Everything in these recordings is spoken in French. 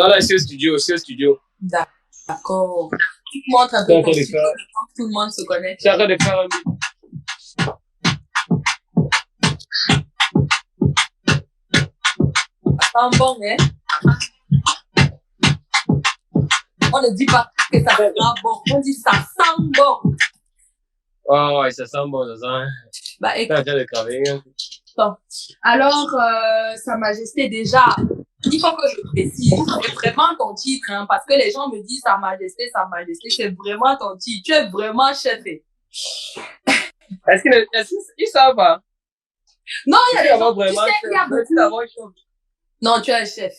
Non, là, c'est au studio, c'est au studio. D'accord. Tu te montres un C'est peu en train ton de studio, faire, je pense que tout le monde se connaît. c'est en train de faire un beat. Ça sent bon, hein? On ne dit pas que ça sera bon, on dit ça sent bon. Oh, ouais, ça sent bon, ça sent. Bah, C'est en écoute, train de travailler. Hein. bon. Alors, Sa Majesté, déjà, il faut que je précise, c'est vraiment ton titre, hein, parce que les gens me disent Sa Majesté, c'est vraiment ton titre. Tu es vraiment chef. Ils savent pas? Non, il y a Tu des avoir gens, tu vraiment sais, il y a chef, tu beaucoup. avoir chef. Non, tu es un chef.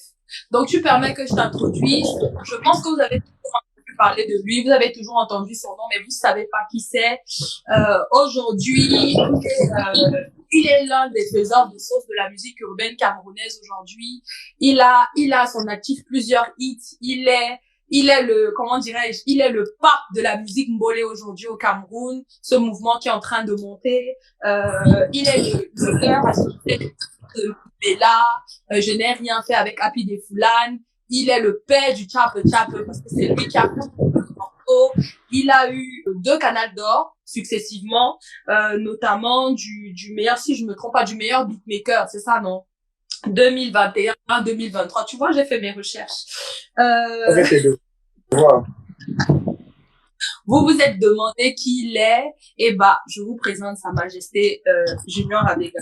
Donc, tu permets que je t'introduise. Je pense que vous avez toujours entendu parler de lui, vous avez toujours entendu son nom, mais vous savez pas qui c'est. Aujourd'hui, il est l'un des faiseurs de sauce de la musique urbaine camerounaise aujourd'hui. Il a à son actif plusieurs hits. Il est le, comment dirais-je, il est le pape de la musique mbolé aujourd'hui au Cameroun, ce mouvement qui est en train de monter. Il est le cœur associé de Bella, je n'ai rien fait avec Happy des Foulanes. Il est le père du Chape Chape parce que c'est lui qui a il a eu 2 canals d'or successivement, notamment du meilleur, si je me trompe pas, du meilleur beatmaker, c'est ça, non? 2021, 2023. Tu vois, j'ai fait mes recherches. Ok, c'est deux. Wow. Vous vous êtes demandé qui il est. Eh bah, je vous présente Sa Majesté Junior Abega.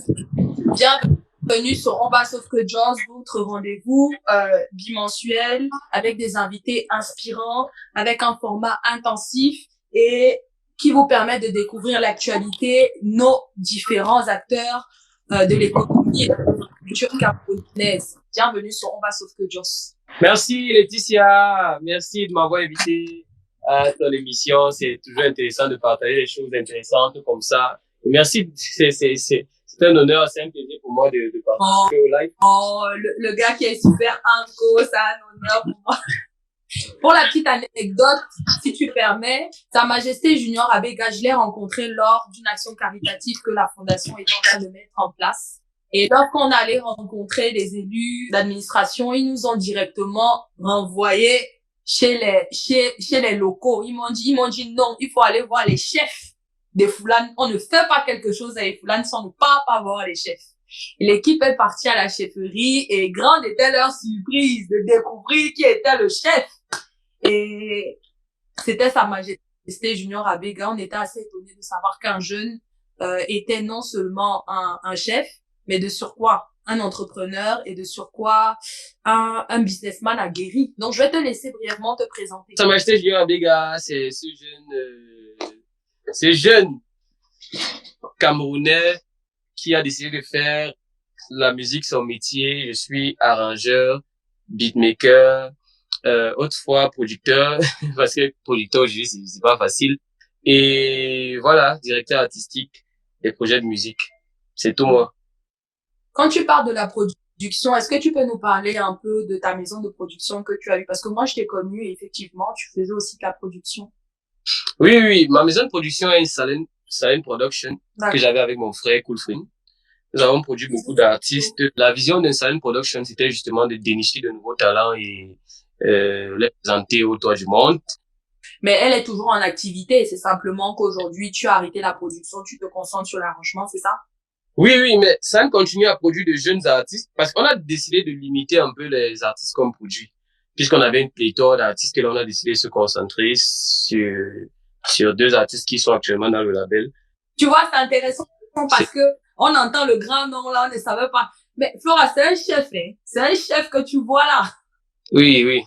Bienvenue sur On va sauf que Jones, votre rendez-vous bimensuel avec des invités inspirants, avec un format intensif et qui vous permet de découvrir l'actualité, nos différents acteurs de l'économie et de la culture camerounaise. Bienvenue sur On va sauf que Jones. Merci Laetitia, merci de m'avoir invité à ton émission. C'est toujours intéressant de partager des choses intéressantes comme ça. Et merci, c'est un honneur, c'est un plaisir pour moi de participer au live. Oh, le gars qui est super inco, c'est un honneur pour moi. Pour la petite anecdote, si tu permets, Sa Majesté Junior Abega, je l'ai rencontré lors d'une action caritative que la Fondation est en train de mettre en place. Et lorsqu'on allait rencontrer les élus d'administration, ils nous ont directement renvoyés chez les locaux. Ils m'ont dit non, il faut aller voir les chefs des Foulanes. On ne fait pas quelque chose avec les Foulanes sans ne pas voir les chefs. Et l'équipe est partie à la chefferie et grande était leur surprise de découvrir qui était le chef. Et c'était Sa Majesté Junior Abega. On était assez étonnés de savoir qu'un jeune était non seulement un chef, mais de surcroît un entrepreneur et de surcroît un businessman aguerri. Donc, je vais te laisser brièvement te présenter. Sa Majesté Junior Abega, c'est ce jeune Camerounais qui a décidé de faire la musique son métier. Je suis arrangeur, beatmaker, autrefois producteur, parce que producteur aujourd'hui c'est pas facile. Et voilà, directeur artistique des projets de musique. C'est tout moi. Quand tu parles de la production, est-ce que tu peux nous parler un peu de ta maison de production que tu as eue? Parce que moi, je t'ai connu et effectivement, tu faisais aussi de la production. Oui. Ma maison de production est une Salem Production que j'avais avec mon frère Cool Friend. Nous avons produit beaucoup d'artistes. La vision d'une Salem Production, c'était justement de dénicher de nouveaux talents et les présenter autour du monde. Mais elle est toujours en activité. C'est simplement qu'aujourd'hui, tu as arrêté la production, tu te concentres sur l'arrangement, c'est ça? Oui, mais ça continue à produire de jeunes artistes parce qu'on a décidé de limiter un peu les artistes qu'on produit. Puisqu'on avait une pléthore d'artistes, et là, on a décidé de se concentrer sur 2 artistes qui sont actuellement dans le label. Tu vois, c'est intéressant parce que on entend le grand nom là, on ne savait pas. Mais Flora, c'est un chef, hein. C'est un chef que tu vois là. Oui.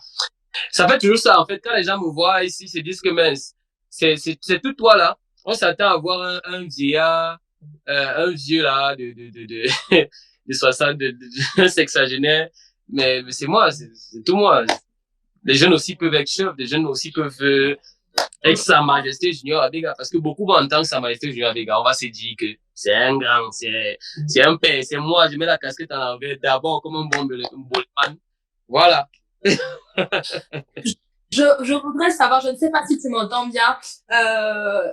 Ça fait toujours ça, en fait. Quand les gens me voient ici, ils se disent que mince, c'est tout toi là. On s'attend à voir un vieillard, un vieux là, de 60, un sexagénaire. Mais c'est moi, c'est tout moi. Les jeunes aussi peuvent être chefs, les jeunes aussi peuvent être Sa Majesté Junior Abega. Parce que beaucoup vont entendre Sa Majesté Junior Abega. On va se dire que c'est un grand, c'est un père, c'est moi, je mets la casquette en l'envers d'abord comme un bon man. Voilà. Je voudrais savoir, je ne sais pas si tu m'entends bien,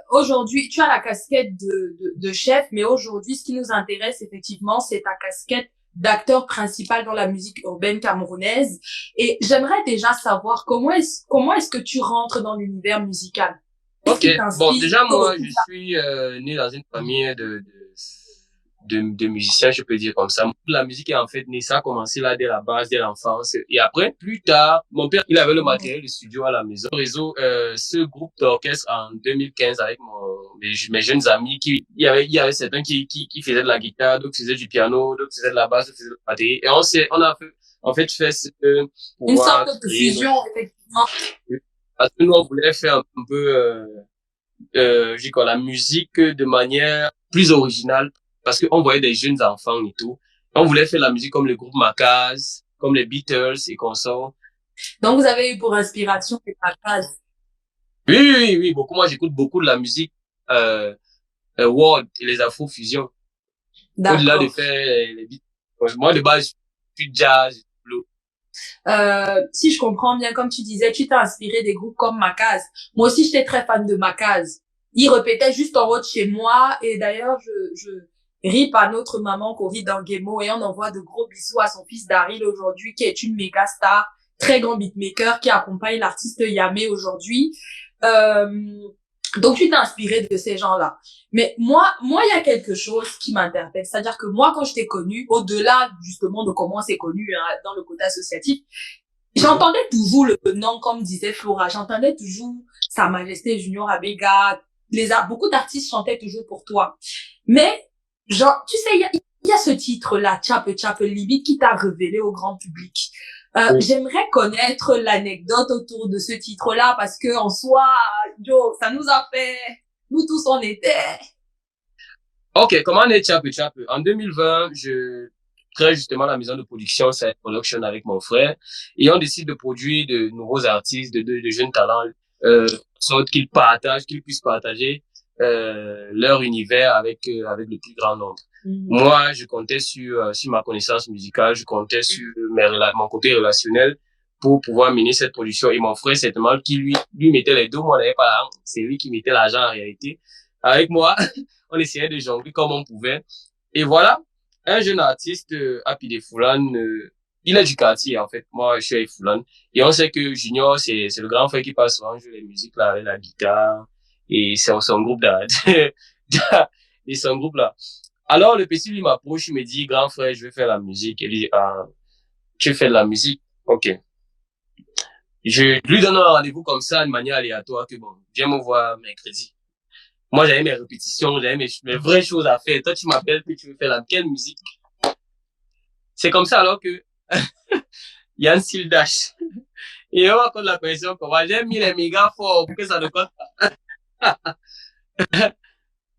aujourd'hui, tu as la casquette de chef, mais aujourd'hui, ce qui nous intéresse effectivement, c'est ta casquette d'acteur principal dans la musique urbaine camerounaise. Et j'aimerais déjà savoir comment est-ce que tu rentres dans l'univers musical? Qu'est-ce Ok, qui bon, t'inspire? déjà, moi, je suis né dans une famille de musiciens, je peux dire comme ça. La musique est en fait née, ça a commencé là dès la base, dès l'enfance. Et après, plus tard, mon père, il avait le matériel de studio à la maison. Réseau, ce groupe d'orchestre en 2015 avec mes jeunes amis, il y avait certains qui faisaient de la guitare, d'autres faisaient du piano, d'autres faisaient de la basse, d'autres faisaient de la batterie. Et on a fait, en fait, fait ce Une pouvoir sorte de créer fusion, effectivement. parce que nous, on voulait faire un peu, je dis quoi, la musique de manière plus originale, parce qu'on voyait des jeunes enfants et tout. On voulait faire la musique comme le groupe Macaz, comme les Beatles et consorts. Donc, vous avez eu pour inspiration les Macaz. Oui, oui, oui, oui, beaucoup. Moi, j'écoute beaucoup de la musique world et les afro-fusions. Au-delà de D'accord. faire les Beatles. Moi, de base, je suis jazz, blues. Si je comprends bien, comme tu disais, tu t'es inspiré des groupes comme Macaz. Moi aussi, j'étais très fan de Macaz. Il répétait juste en haut de chez moi. Et d'ailleurs, je rip à notre maman Cory Danguemo et on envoie de gros bisous à son fils Daryl aujourd'hui, qui est une méga star, très grand beatmaker, qui accompagne l'artiste Yamé aujourd'hui. Euh, donc, tu t'es inspiré de ces gens-là. Mais moi, il y a quelque chose qui m'interpelle. C'est-à-dire que moi, quand je t'ai connu, au-delà, justement, de comment on s'est connu, hein, dans le côté associatif, Mhm. j'entendais toujours le nom, comme disait Flora, j'entendais toujours Sa Majesté Junior Abega, beaucoup d'artistes chantaient toujours pour toi. Mais, genre, tu sais, il y a ce titre-là, Tchap Tchap Limite, qui t'a révélé au grand public. Oui. J'aimerais connaître l'anecdote autour de ce titre-là, parce que, en soi, Joe, ça nous a fait, nous tous on était. Ok, comment on est Chap Chap? En 2020, je crée justement la maison de production Side Production avec mon frère et on décide de produire de nouveaux artistes, de jeunes talents, sorte qu'ils puissent partager leur univers avec le plus grand nombre. Mhm. Moi, je comptais sur ma connaissance musicale, je comptais sur mon côté relationnel pour pouvoir mener cette production. Et mon frère, c'est mal qui lui mettait les deux, moi, on n'avait pas l'argent. C'est lui qui mettait l'argent en réalité. Avec moi, on essayait de jongler comme on pouvait. Et voilà, un jeune artiste, Happy Foulan, il est du quartier, en fait. Moi, je suis à Foulan. Et on sait que Junior, c'est le grand frère qui passe souvent jouer les musiques, là, avec la guitare. Et c'est son groupe là. Et son groupe là. Alors, le petit, lui, m'approche, il me dit, grand frère, je vais faire la musique. Il dit, ah, tu fais de la musique? Ok. Je lui donne un rendez-vous comme ça, de manière aléatoire, que bon, viens me voir mercredi. Moi, j'avais mes répétitions, j'avais mes vraies choses à faire. Toi, tu m'appelles, puis tu veux faire la quelle musique? C'est comme ça, alors que, il y a un style dash. Et on raconte la connexion, comment j'ai mis les méga forts pour que ça ne compte pas.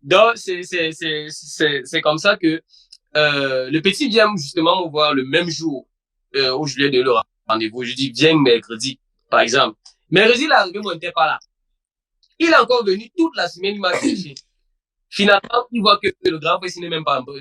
Donc, c'est comme ça que, le petit vient justement me voir le même jour, où je lui ai donné le rendez-vous. Je dis, viens mercredi, par exemple. Mercredi, il est arrivé, moi, il n'était pas là. Il est encore venu toute la semaine, il m'a cherché. Finalement, il voit que le grand frère,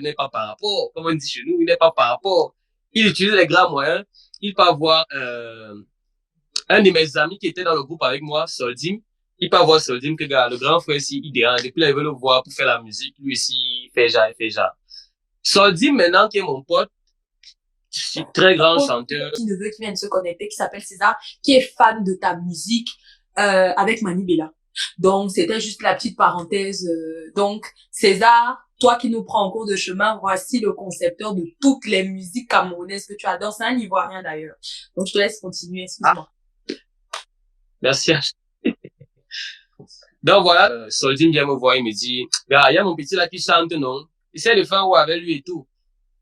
n'est pas par rapport, comme on dit chez nous, il n'est pas par rapport. Il utilise les grands moyens. Il peut avoir, un de mes amis qui était dans le groupe avec moi, Soldim. Il peut avoir Soldim que, gars, le grand frère, si, il dérange. Et puis là, il veut le voir pour faire la musique. Lui aussi, il fait genre. Soldim, maintenant, qui est mon pote, je suis très grand chanteur. Petit neveu qui vient de se connecter, qui s'appelle César, qui est fan de ta musique, avec Mani Bella. Donc, c'était juste la petite parenthèse. Donc, César, toi qui nous prends en cours de chemin, voici le concepteur de toutes les musiques camerounaises que tu adores. C'est un Ivoirien d'ailleurs. Donc, je te laisse continuer, excuse-moi. Merci. Donc voilà, Soldim vient me voir, il me dit, gars, il y a mon petit là qui chante, non? Essaie de faire ou avec lui et tout.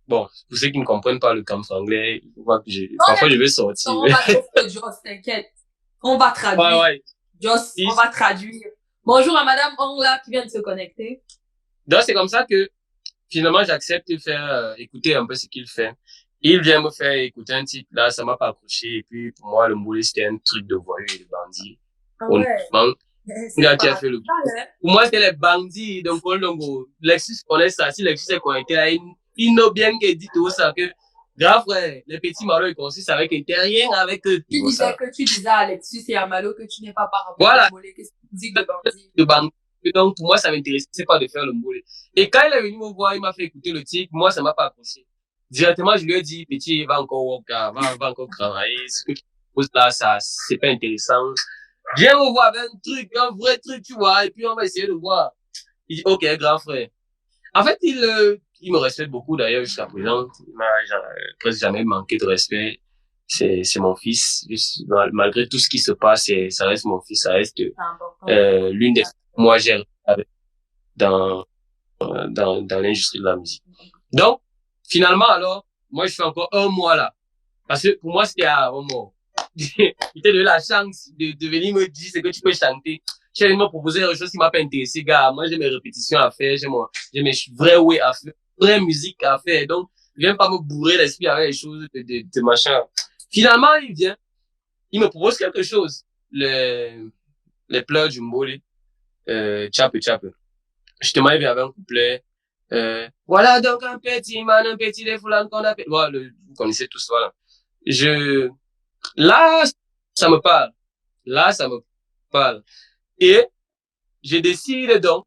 Bon, pour ceux qui ne comprennent pas le camp anglais, ils voient que parfois je vais sortir. Non, on va te Joss, t'inquiète. On va traduire. Ouais, ouais. Joss, on va traduire. Bonjour à Madame Ongla qui vient de se connecter. Donc c'est comme ça que finalement j'accepte de faire écouter un peu ce qu'il fait. Il vient me faire écouter un titre, là ça m'a pas accroché. Et puis pour moi le Mboulé c'était un truc de voyou et de bandit. Ah ouais. Honnêtement, C'est gars qui a pas fait le mal, hein. pour moi c'était les bandits donc Lexus connaît ça. Si Lexus est connecté là, il n'a bien que dit tout ça que grand frère, les petits malheurs ils consistent avec rien avec eux. Tu disais à Alexis et à Malo que tu n'es pas par rapport Voilà. au Mbolé, que c'est une musique de bandit. De bandit. Donc pour moi ça m'intéressait pas de faire le Mboulé. Et quand il est venu me voir, il m'a fait écouter le titre, moi ça m'a pas accroché. Directement, je lui ai dit, petit, va encore work, va encore travailler. Ce que tu poses là, ça, c'est pas intéressant. Viens me voir avec un truc, un vrai truc, tu vois, et puis on va essayer de voir. Il dit, ok, grand frère. En fait, il me respecte beaucoup d'ailleurs jusqu'à présent. Il m'a presque jamais manqué de respect. C'est mon fils. Malgré tout ce qui se passe, ça reste mon fils. Ça reste l'une des moi j'ai avec dans dans l'industrie de la musique. Donc finalement alors, moi je fais encore un mois là, parce que pour moi c'était un mois. Il t'a donné la chance de venir me dire ce que tu peux chanter. J'ai me proposé quelque chose qui m'a pas intéressé, gars. Moi, j'ai mes répétitions à faire, j'ai mes vrais way à faire, vraie musique à faire. Donc, viens pas me bourrer l'esprit avec les choses de machin. Finalement, il vient, il me propose quelque chose. Les pleurs du Mbole, Tchape. Justement, il vient avec un couplet, voilà donc un petit man, un petit défoulant qu'on appelle, voilà, vous connaissez tous, voilà. Là, ça me parle. Là, ça me parle. Et je décide donc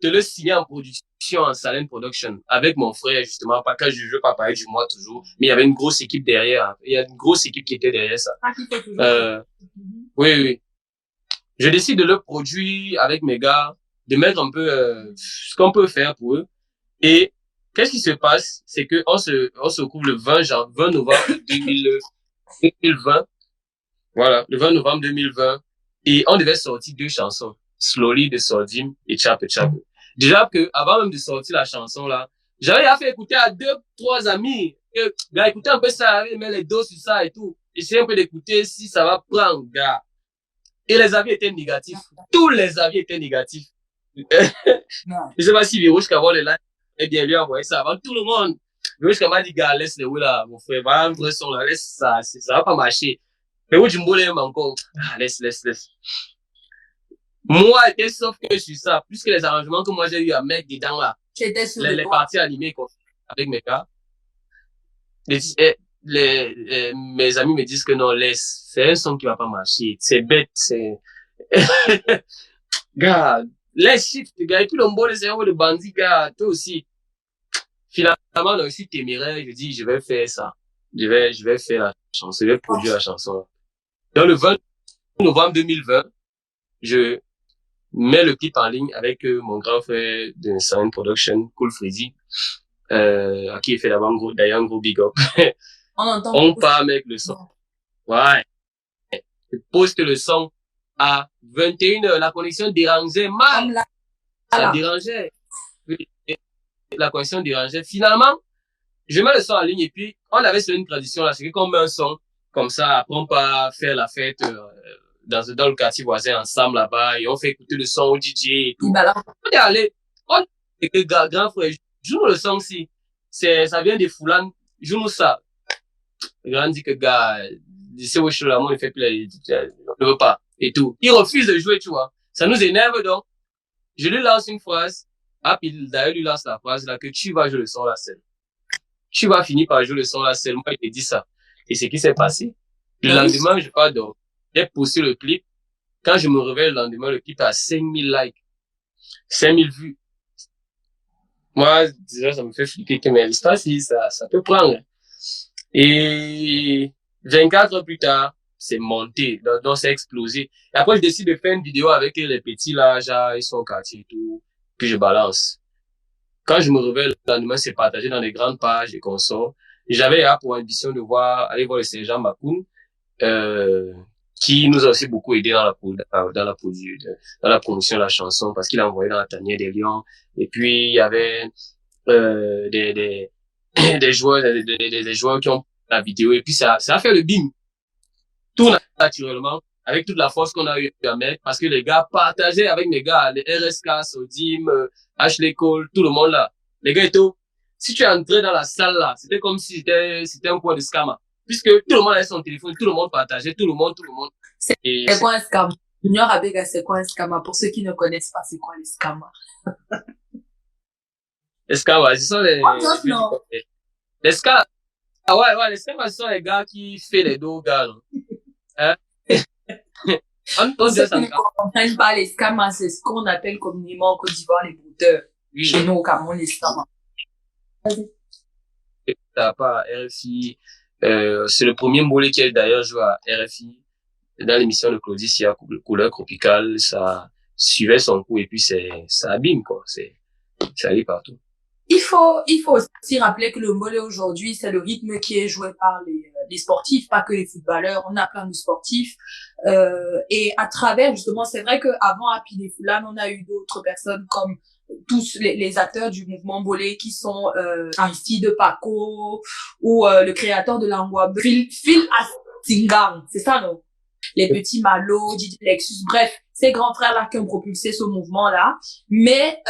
de le signer en production, en Silent Production, avec mon frère, justement, pas que je veux pas parler du moi toujours, mais il y avait une grosse équipe derrière. Il y a une grosse équipe qui était derrière ça. Oui. Je décide de le produire avec mes gars, de mettre un peu ce qu'on peut faire pour eux. Et qu'est-ce qui se passe? C'est que on se retrouve le 20 novembre 2020. Voilà, le 20 novembre 2020. Et on devait sortir 2 chansons. Slowly de Sordim et Tchape. Déjà que, avant même de sortir la chanson là, j'avais fait écouter à 2-3 amis, gars, écoutez un peu ça, mais les dos sur ça et tout. J'essaie un peu d'écouter si ça va prendre, gars. Et les avis étaient négatifs. Tous les avis étaient négatifs. Je sais pas si Virouche Kavon est là, eh bien, lui a envoyé ça avant tout le monde. Virouche Kavon dit, gars, laisse les là, mon frère, voilà un vrai son là, laisse ça, ça va pas marcher. Mais où tu me encore, laisse. Moi, j'étais sauf que sur ça, plus que les arrangements que moi j'ai eu à mettre dedans là, les parties animées qu'on fait avec mes gars, mes amis me disent que non, laisse, c'est un son qui va pas marcher, c'est bête, c'est, gars, laisse shift, gars, et puis le mot, c'est un de bandit, gars, toi aussi. Finalement, on a aussi téméraire, je dis, je vais faire ça. Je vais faire la chanson, je vais produire la chanson. Dans le 20 novembre 2020, je mets le clip en ligne avec mon grand frère de Sound Production, Cool Freddy, à qui il fait d'ailleurs un gros big up. On part avec le son. Ouais. Je poste le son à 21h. La connexion dérangeait mal. Ça dérangeait. La connexion dérangeait. Finalement, je mets le son en ligne et puis, on avait sur une tradition là, c'est que quand on met un son, comme ça, après on part faire la fête, dans le quartier voisin ensemble là-bas, et on fait écouter le son au DJ et tout. On est allé, et que grand frère, joue le son si, ça vient des Foulans, joue-nous ça. Le grand dit que gars, c'est au show là, moi, il fait plus on ne veut pas, et tout. Il refuse de jouer, tu vois. Ça nous énerve donc. Je lui lance une phrase, puis d'ailleurs, lui lance la phrase là, que tu vas jouer le son la scène. Tu vas finir par jouer le son la scène. Moi, il te dit ça. Et c'est ce qui s'est passé. Le lendemain, je pars donc. J'ai posté le clip. Quand je me réveille le lendemain, le clip a 5000 likes. 5000 vues. Moi, déjà, ça me fait flipper que mais l'histoire, si, ça peut prendre. Et 24 heures plus tard, c'est monté. Donc, c'est explosé. Et après, je décide de faire une vidéo avec les petits là, genre, ils sont au quartier et tout. Puis je balance. Quand je me réveille le lendemain, c'est partagé dans des grandes pages et consorts. J'avais pour ambition de aller voir le sergent Makoun, qui nous a aussi beaucoup aidé dans la promotion de la chanson, parce qu'il a envoyé dans la tanière des lions. Et puis, il y avait, des joueurs qui ont la vidéo. Et puis, ça a fait le bim. Tout naturellement, avec toute la force qu'on a eu à mettre, parce que les gars partageaient avec mes gars, les RSK, Sodim, Ashley Cole, tout le monde là. Les gars étaient, si tu es entré dans la salle là, c'était comme si c'était un point de scammer. Puisque tout le monde avait son téléphone, tout le monde partageait, tout le monde. C'est quoi un scam? Junior Abega, c'est quoi un scammer? Pour ceux qui ne connaissent pas, c'est quoi les scammers? Les scammers, ce sont les scammers. Ah ouais, les scammers, ce sont les gars qui font les dos gars, non? Hein? Pour ceux qui ne comprennent pas, les scammers, c'est ce qu'on appelle communément en Côte d'Ivoire les brouteurs. Oui. Chez nous, au Cameroun, les scammers. à part à RFI. C'est le premier mbolé qui a d'ailleurs joué à RFI dans l'émission de Claudie Sia, Couleur Tropicale. Ça suivait son cours et puis ça abîme, quoi. Ça allait partout. Il faut aussi rappeler que le mbolé aujourd'hui, c'est le rythme qui est joué par les sportifs, pas que les footballeurs. On a plein de sportifs. Et à travers, justement, c'est vrai qu'avant Happy des Foulane, on a eu d'autres personnes comme tous les acteurs du mouvement mbolé qui sont Aristide Paco ou le créateur de l'Angwa, Phil Astingang. C'est ça, non? Les petits Malo, Didi Lexus, bref, ces grands frères-là qui ont propulsé ce mouvement-là. Mais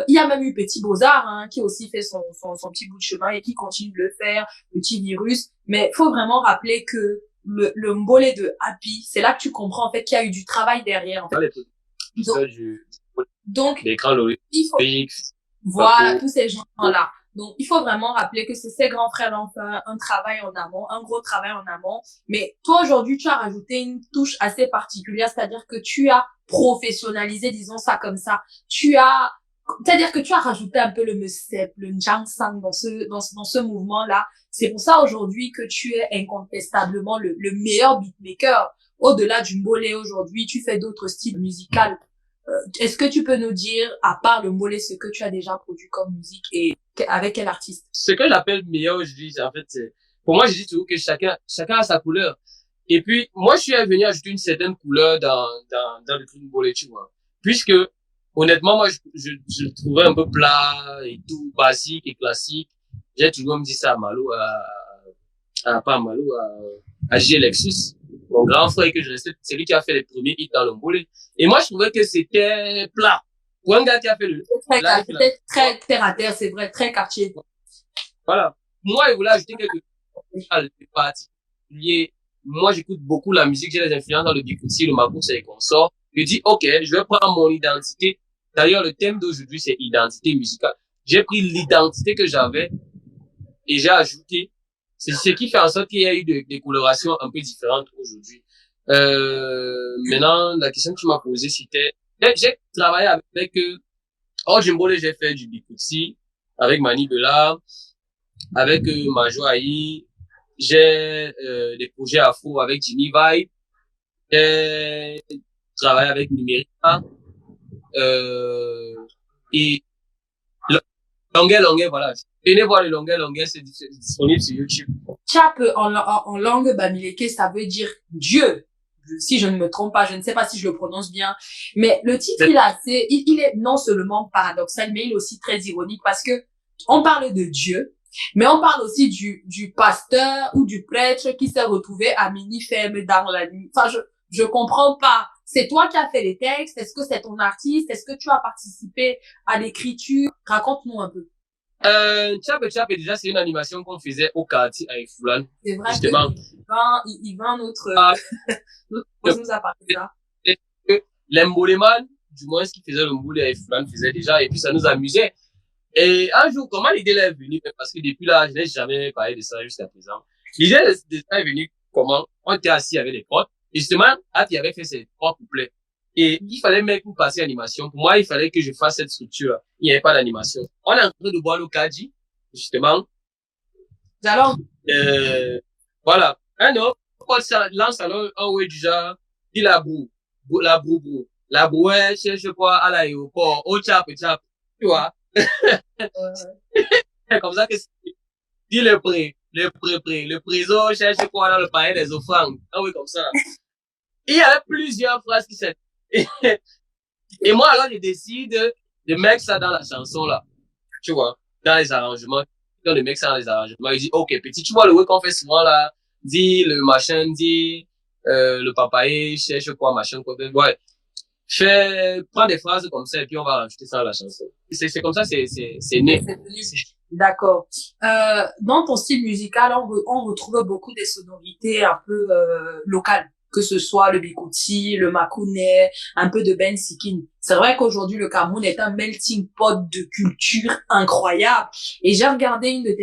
il y a même eu Petit Beaux-Arts, hein, qui a aussi fait son petit bout de chemin et qui continue de le faire, Petit Virus. Mais faut vraiment rappeler que le mbolé de Happy, c'est là que tu comprends en fait qu'il y a eu du travail derrière. En fait. Donc, l'écran il faut, voilà, tous ces gens-là. Donc, il faut vraiment rappeler que c'est ces grands frères ont fait un travail en amont, un gros travail en amont. Mais toi, aujourd'hui, tu as rajouté une touche assez particulière, c'est-à-dire que tu as professionnalisé, disons ça comme ça. C'est-à-dire que tu as rajouté un peu le Msep, le Njangsang dans ce mouvement-là. C'est pour ça aujourd'hui que tu es incontestablement le meilleur beatmaker. Au-delà du mbolé aujourd'hui, tu fais d'autres styles musicaux. Est-ce que tu peux nous dire, à part le mbolé, ce que tu as déjà produit comme musique et avec quel artiste? Ce que j'appelle meilleur aujourd'hui, en fait, c'est, pour moi, je dis toujours que chacun a sa couleur. Et puis, moi, je suis venu ajouter une certaine couleur dans le truc mbolé, tu vois. Puisque, honnêtement, moi, je le trouvais un peu plat et tout, basique et classique. J'ai toujours me dit ça à Malo, pas à Malo, à G. Lexus. Mon grand frère que je respecte, c'est lui qui a fait les premiers hits dans le mbolé. Et moi, je trouvais que c'était plat. Pour un gars qui a fait le... C'était très terre à terre, c'est vrai, très quartier. Voilà. Moi, il voulait ajouter quelque chose de particulier. Moi, j'écoute beaucoup la musique, j'ai les influences dans le Bikutsi, le Makous et les consorts. Je dis, OK, je vais prendre mon identité. D'ailleurs, le thème d'aujourd'hui, c'est identité musicale. J'ai pris l'identité que j'avais et j'ai ajouté. C'est ce qui fait en sorte qu'il y a eu des colorations un peu différentes aujourd'hui. Maintenant, la question que tu m'as posée, c'était, j'ai travaillé avec, hors du mbolé, j'ai fait du Bikutsi, avec Mani Bella, avec Majo Aïe, j'ai des projets afro avec Jimmy Vibe, j'ai travaillé avec Numérica, et Longuet, voilà. Venez voir le Longuet, c'est disponible sur YouTube. Chap en langue bamileke, ça veut dire Dieu. Si je ne me trompe pas, je ne sais pas si je le prononce bien, mais le titre il est non seulement paradoxal, mais il est aussi très ironique parce que on parle de Dieu, mais on parle aussi du pasteur ou du prêtre qui s'est retrouvé à mini ferme dans la nuit. Enfin, je comprends pas. C'est toi qui as fait les textes? Est-ce que c'est ton artiste? Est-ce que tu as participé à l'écriture? Raconte-nous un peu. Tchap, déjà, c'est une animation qu'on faisait au quartier avec Foulane. C'est vrai justement. que Yvan, notre nous a parlé de ça. Les mboléman, du moins, ce qui faisait le mbolé avec Foulane faisait déjà, et puis ça nous amusait. Et un jour, comment l'idée est venue? Parce que depuis là, je n'ai jamais parlé de ça jusqu'à présent. L'idée est venue comment? On était assis avec les potes. Et justement, Happy avait fait ses trois couplets. Et il fallait même pour passer animation. Pour moi, il fallait que je fasse cette structure. Il n'y avait pas d'animation. On est en train de boire le Kaji, justement. Alors, voilà. Un autre, on lance alors un ouais du genre, dit la brou. La brouette, je sais pas, à l'aéroport, au tchap. Tu vois? C'est comme ça que c'est. Dis le présent, je sais quoi, dans le panier des offrandes. Ah oui, comme ça. Il y avait plusieurs phrases qui s'étaient. Et moi, alors, je décide de mettre ça dans la chanson, là. Tu vois, dans les arrangements. Dans le mettre ça dans les arrangements. Il dit, OK, petit, tu vois le way qu'on fait souvent, là. Dis le machin, dis, le papaye, cherche quoi, machin, quoi. Ouais. Prends des phrases comme ça et puis on va rajouter ça dans la chanson. C'est comme ça, c'est né. D'accord. Dans ton style musical, on retrouve beaucoup des sonorités un peu locales, que ce soit le Bikutsi, le Makounais, un peu de Ben Sikin. C'est vrai qu'aujourd'hui, le Cameroun est un melting pot de culture incroyable. Et j'ai regardé une de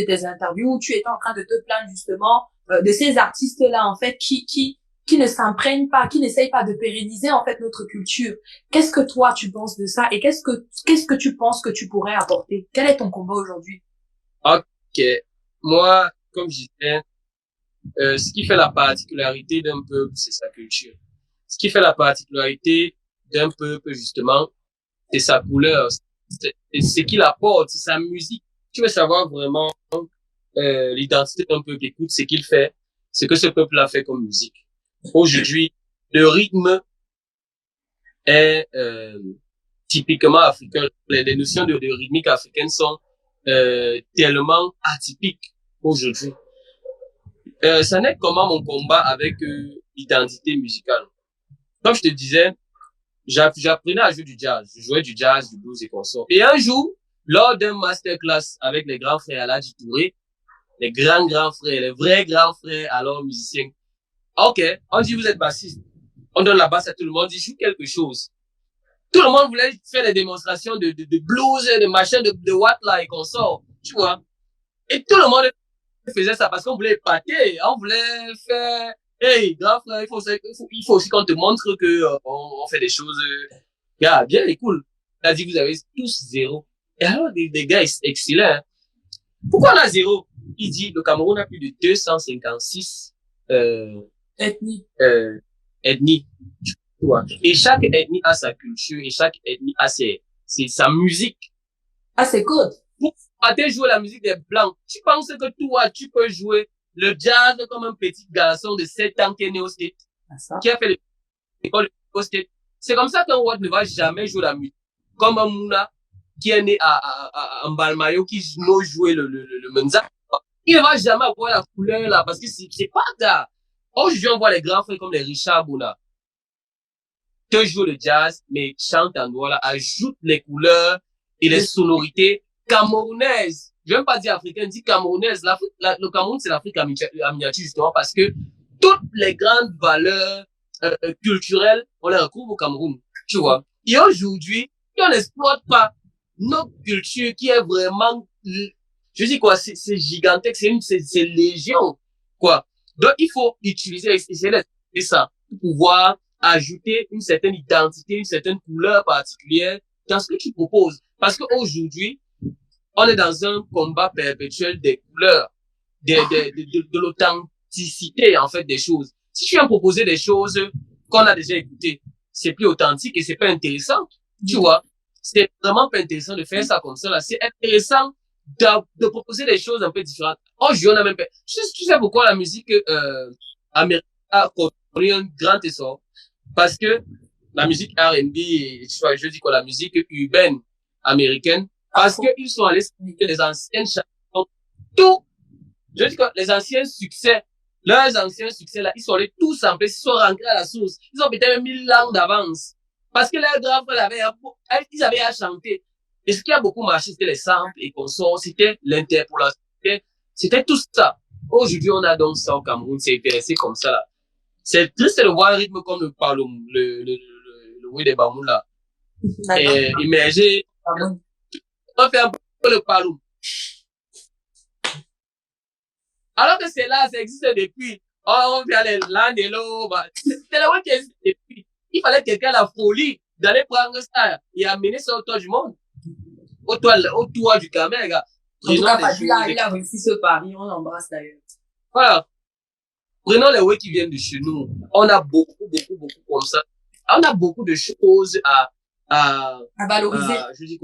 tes interviews où tu étais en train de te plaindre justement de ces artistes-là, en fait, qui ne s'imprègnent pas, qui n'essayent pas de pérenniser, en fait, notre culture. Qu'est-ce que toi, tu penses de ça? Et qu'est-ce que tu penses que tu pourrais apporter? Quel est ton combat aujourd'hui? OK. moi, comme je disais, ce qui fait la particularité d'un peuple, c'est sa culture. Ce qui fait la particularité d'un peuple, justement, c'est sa couleur, c'est ce qu'il apporte, c'est sa musique. Tu veux savoir vraiment l'identité d'un peuple, écoute ce qu'il fait, ce que ce peuple a fait comme musique. Aujourd'hui, le rythme est typiquement africain. Les notions de rythmique africaine sont tellement atypiques aujourd'hui. Ça n'est comment mon combat avec l'identité musicale. Comme je te disais, j'apprenais à jouer du jazz. Je jouais du jazz, du blues et consorts. Et un jour, lors d'un masterclass avec les grands frères Aladji Touré, les grands frères, les vrais grands frères, alors musiciens. Ok, on dit vous êtes bassiste. On donne la basse à tout le monde, on dit joue quelque chose. Tout le monde voulait faire des démonstrations de blues, de machin, de what là et consorts. Tu vois. Et tout le monde faisait ça parce qu'on voulait épater, on voulait faire, hey, grand frère, il faut aussi qu'on te montre que on fait des choses, gars, bien et cool. Il a dit, vous avez tous zéro. Et alors, des gars excellents. Hein. Pourquoi on a zéro? Il dit, le Cameroun a plus de 256 Ethnie. ethnies. Tu vois. Et chaque ethnie a sa culture et chaque ethnie a sa musique. Ah, c'est good. Quand tu joues la musique des Blancs, tu penses que toi, tu peux jouer le jazz comme un petit garçon de 7 ans qui est né au State, qui a fait l'école au State. C'est comme ça qu'un Watt ne va jamais jouer la musique. Comme un Mouna qui est né à Mbalmayo, qui nous jouer le Menza. Il ne va jamais avoir la couleur là, parce que c'est pas ça. Aujourd'hui, on voit les grands frères comme les Richard Bouna. Te jouent le jazz, mais chante en Douala, ajoute les couleurs et les sonorités camerounaise. Je ne veux pas dire africaine, dis camerounaise. Le Cameroun, c'est l'Afrique en miniature, justement, parce que toutes les grandes valeurs culturelles, on les retrouve au Cameroun. Tu vois. Et aujourd'hui, on n'exploite pas notre culture qui est vraiment, je dis quoi, c'est gigantesque, c'est légion, quoi. Donc, il faut utiliser, et ça, pour pouvoir ajouter une certaine identité, une certaine couleur particulière dans ce que tu proposes. Parce qu'aujourd'hui, on est dans un combat perpétuel des couleurs, de l'authenticité, en fait, des choses. Si tu viens proposer des choses qu'on a déjà écoutées, c'est plus authentique et c'est pas intéressant. Tu vois. C'est vraiment pas intéressant de faire ça comme ça, là. C'est intéressant de proposer des choses un peu différentes. Aujourd'hui, on a même pas, tu sais pourquoi la musique, américaine a connu un grand essor? Parce que la musique R&B, je dis quoi, la musique urbaine américaine, parce qu'ils sont allés expliquer les anciennes chansons, tout, je dis que les anciens succès, leurs anciens succès là, ils sont allés tous sampler, ils sont rentrés à la source, ils ont peut-être 1000 ans d'avance, parce que leurs grands frères ils avaient à chanter. Et ce qui a beaucoup marché, c'était les samples et consorts, c'était l'interpolation, c'était tout ça. Aujourd'hui, on a donc ça au Cameroun, c'est intéressé comme ça là. C'est triste de voir un rythme comme le Palom, le Wé des Bamou là. Et immergé, on fait un peu le Palom. Alors que c'est là, ça existe depuis. Oh, on vient les Landelo, c'est le Wé qui existe depuis. Il fallait quelqu'un la folie d'aller prendre ça et amener ça au toit du monde. Au toit du Cameroun, gars. Il a réussi ce pari, on l'embrasse d'ailleurs. Voilà. Prenons les Wé qui viennent de chez nous. On a beaucoup comme ça. On a beaucoup de choses à valoriser. Je dis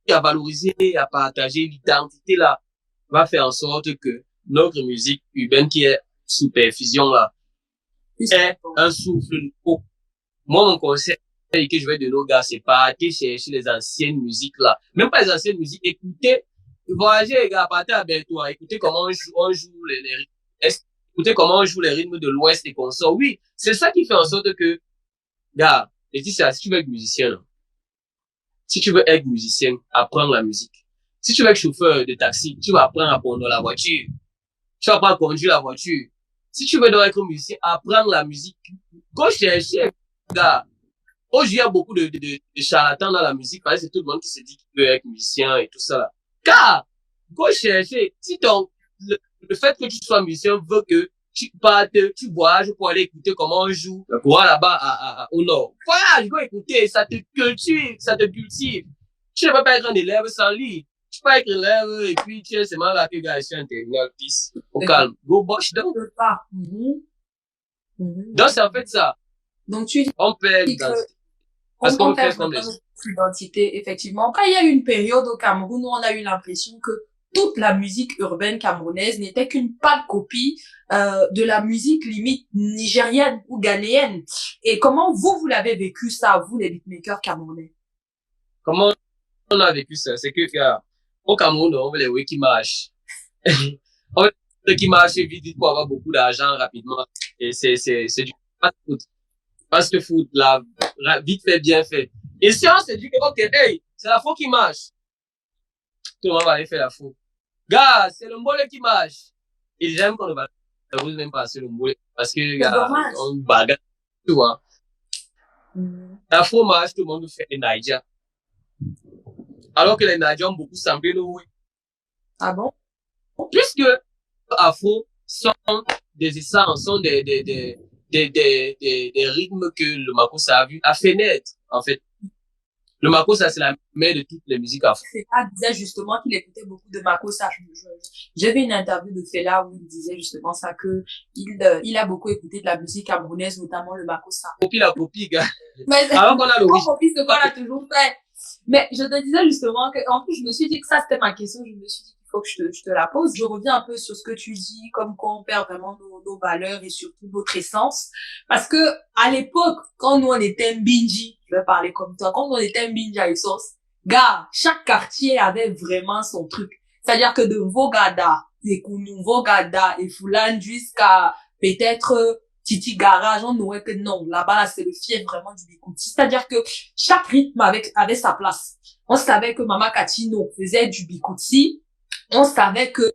à valoriser, à partager. L'identité là va faire en sorte que notre musique urbaine qui est sous perfusion là est un souffle nouveau. Moi, mon conseil que je vais donner aux gars, c'est pas aller chercher les anciennes musiques là. Même pas les anciennes musiques. Écoutez, voyagez les gars, partez à Bertois. Écoutez comment on joue les rythmes. Écoutez comment on joue les rythmes de l'Ouest et consorts. Oui, c'est ça qui fait en sorte que, gars, je dis ça, si tu veux être musicien, là, si tu veux être musicien, apprends la musique. Si tu veux être chauffeur de taxi, tu vas apprendre à conduire la voiture. Tu vas apprendre à conduire la voiture. Si tu veux donc être musicien, apprends la musique. Quand je cherchais, gars, aujourd'hui, il y a beaucoup de charlatans dans la musique, parce que c'est tout le monde qui se dit qu'il veut être musicien et tout ça, là. Car, quand je cherchais, si le fait que tu sois musicien veut que tu partes, tu voyages pour aller écouter comment on joue, voilà là-bas au nord. Voyage, go écouter, ça te cultive, ça te cultive. Tu ne peux pas être un élève sans lire. Tu peux écrire l'œuvre et puis tu es seulement là que gars, je suis un terminal, peace. Au calme. Go bosh donc. Donc, c'est en fait ça. Donc, tu dis On perd que l'identité. Parce qu'on on fait perd comme vraiment les notre identité, effectivement. Après, il y a eu une période au Cameroun où on a eu l'impression que toute la musique urbaine camerounaise n'était qu'une pâle copie de la musique limite nigérienne ou ghanéenne. Et comment vous l'avez vécu ça, vous, les beatmakers camerounais? Comment on a vécu ça? C'est que, gars, au Cameroun, on veut les oui qui marchent. On veut les qui marchent vite pour avoir beaucoup d'argent rapidement. Et c'est du fast-food. Fast-food, là, vite fait, bien fait. Et si on se dit que, ok, hey, c'est la faux qui marche. Tout le monde va aller faire la faux. Gars, c'est le mbole qui marche. Et j'aime qu'on ne va même pas sur le mbole. Parce que, C'est gars, dommage. on bagarre, tu vois. La faux marche, tout le monde fait les Naija. Alors que les Naija ont beaucoup samplé le oui. Ah bon? Puisque Afro sont des essences, sont des rythmes que le Makossa a fait naître, en fait. Le Makossa, c'est la mère de toutes les musiques afro. Fela disait justement qu'il écoutait beaucoup de Makossa. J'ai vu une interview de Fela où il disait justement ça, que il a beaucoup écouté de la musique camerounaise, notamment le Makossa. Copie la copie, gars. Mais Alors qu'on a on l'origine. copie ce qu'on a toujours fait. Mais je te disais justement que, en plus, je me suis dit que ça, c'était ma question. Je me suis dit qu'il faut que je te la pose. Je reviens un peu sur ce que tu dis, comme quoi on perd vraiment nos valeurs et surtout notre essence. Parce que, à l'époque, quand nous, on était Mbinji, je vais parler comme toi, quand on était Mbinji à Essos, gars, chaque quartier avait vraiment son truc. C'est-à-dire que de Vogada, et Vogada et Foulan jusqu'à peut-être Titi Garage, on n'aurait que non. Là-bas, là, c'est le fief vraiment du Bikouti. C'est-à-dire que chaque rythme avait sa place. On savait que Mama Katino faisait du Bikouti. On savait que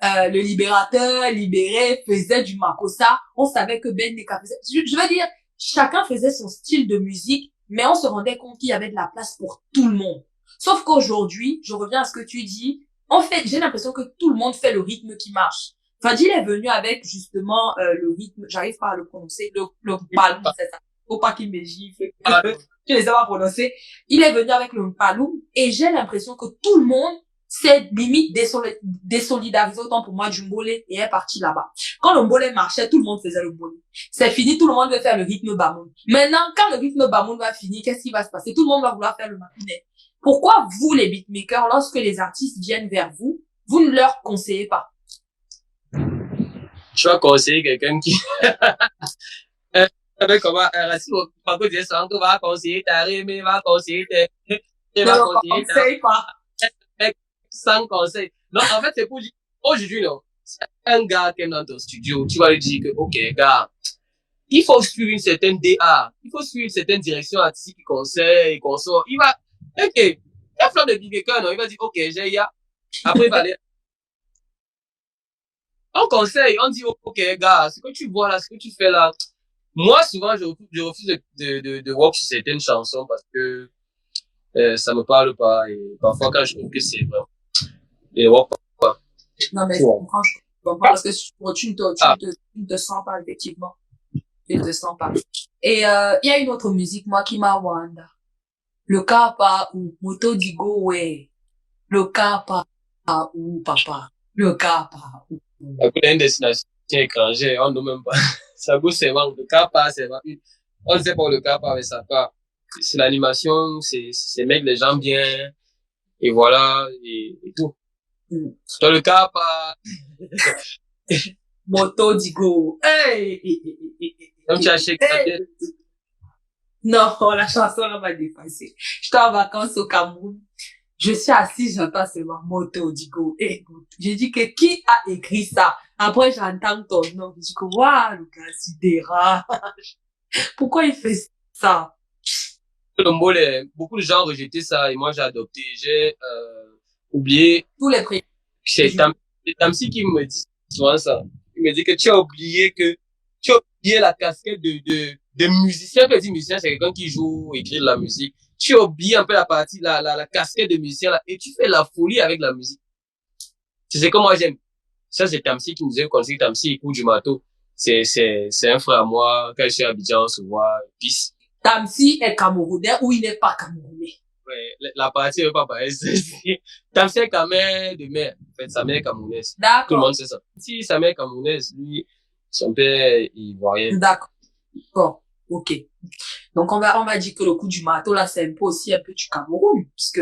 le Libérateur, Libéré, faisait du Makossa. On savait que Ben Neka faisait... Je veux dire, chacun faisait son style de musique, mais on se rendait compte qu'il y avait de la place pour tout le monde. Sauf qu'aujourd'hui, je reviens à ce que tu dis, en fait, j'ai l'impression que tout le monde fait le rythme qui marche. Fadil est venu avec justement le rythme, j'arrive pas à le prononcer, le paloum, c'est ça. Faut pas qu'il me gifle. Je ne sais pas prononcer. Il est venu avec le paloum et j'ai l'impression que tout le monde s'est limite désolidarisé autant pour moi du mbole et est parti là-bas. Quand le mbole marchait, tout le monde faisait le mbole. C'est fini, tout le monde veut faire le rythme bamoun. Maintenant, quand le rythme bamoun va finir, qu'est-ce qui va se passer? Tout le monde va vouloir faire le mapinet. Pourquoi vous, les beatmakers, lorsque les artistes viennent vers vous, vous ne leur conseillez pas? Je vais conseiller quelqu'un qui, comment, Racine, par contre, dire ça, on va conseiller ta mais va conseiller ne va le conseiller conseille pas. sans conseil. Non, en fait, c'est pour dire, aujourd'hui, non, c'est un gars qui est dans ton studio, tu vas lui dire que, ok, gars, il faut suivre une certaine DA, il faut suivre une certaine direction artistique qui conseille, consort. Il va, ok, il y a plein de beatmakers, non, il va dire, ok, j'ai ya. Après, il va aller. On conseille, on dit, ok, gars, ce que tu vois là, ce que tu fais là. Moi, souvent, je refuse de work sur certaines chansons parce que ça me parle pas. Et parfois, quand je trouve que c'est vraiment, et work pas. Non, mais je comprends, parce que tu ne te sens pas, effectivement. Tu ne te sens pas. Et il y a une autre musique, moi, qui m'a wanda. Le Kapa ou Moto Digo, ouais. Le Kapa ou Papa. Le Kapa ou. À une destination étrangère, on ne même pas. Ça goûte, c'est vraiment le Kapa, c'est vraiment, on ne sait pas le Kapa, mais ça part. C'est l'animation, c'est mettre les gens bien, et voilà, et tout. Dans le Kapa, Moto Digo. Hey! comme tu as acheté, Non, la chanson là m'a dépassé. J'étais en vacances au Cameroun. Je suis assise, j'entends seulement Moto Digo. Et j'ai dit que qui a écrit ça? Après, j'entends ton nom. Je dis que, waouh, le gars, c'est dérange. Pourquoi il fait ça? le mot, beaucoup de gens ont rejeté ça, et moi j'ai adopté. J'ai oublié. Tous les prix. C'est Tamsi qui me dit souvent ça. Il me dit que tu as oublié la casquette de musicien. Quand je dis musicien, c'est quelqu'un qui joue, écrit de la musique. Tu as oublié un peu la partie, la casquette de musicien là, et tu fais la folie avec la musique. C'est ce que moi j'aime. Ça, c'est Tamsi qui nous a conseillé. Tamsi, écoute du matos. C'est un frère à moi. Quand je suis à Abidjan, on se voit, peace. Tamsi est camerounais ou il n'est pas camerounais? la partie est pas pareille. Tamsir Kamel de mère, en fait, sa mère est camerounaise. Tout le D'accord, monde sait ça. Si sa mère est camerounaise, lui, son père est ivoirien. d'accord. Ok. Donc, on va dire que le coup du marteau, là, c'est un peu aussi un peu du Cameroun, puisque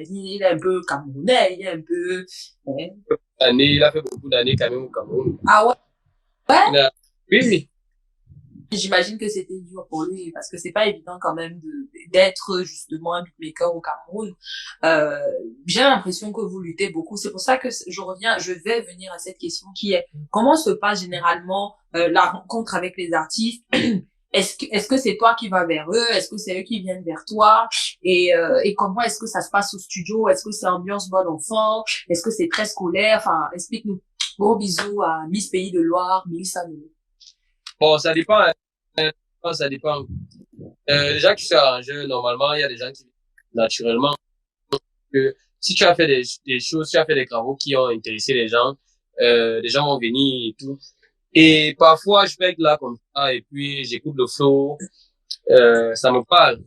il est un peu camerounais, il est un peu... hein. Il a fait beaucoup d'années quand même au Cameroun. Ah ouais? Ouais? Il a- Oui, oui. J'imagine que c'était dur pour lui, parce que c'est pas évident quand même d'être justement un beatmaker au Cameroun. Euh, j'ai l'impression que vous luttez beaucoup. C'est pour ça que je vais venir à cette question qui est, comment se passe généralement la rencontre avec les artistes? Est-ce que c'est toi qui vas vers eux? Est-ce que c'est eux qui viennent vers toi? Et comment est-ce que ça se passe au studio? Est-ce que c'est ambiance bon enfant? Est-ce que c'est très scolaire? Enfin, explique-nous. Gros bisous à Miss Pays de Loire, Miss Sanogo. Bon, ça dépend, hein. Ça dépend. Les gens qui sont arrangeurs, normalement, il y a des gens qui, naturellement, que si tu as fait des choses, tu as fait des travaux qui ont intéressé les gens vont venir et tout. Et parfois, je peux être là comme ça, et puis j'écoute le flow, ça me parle,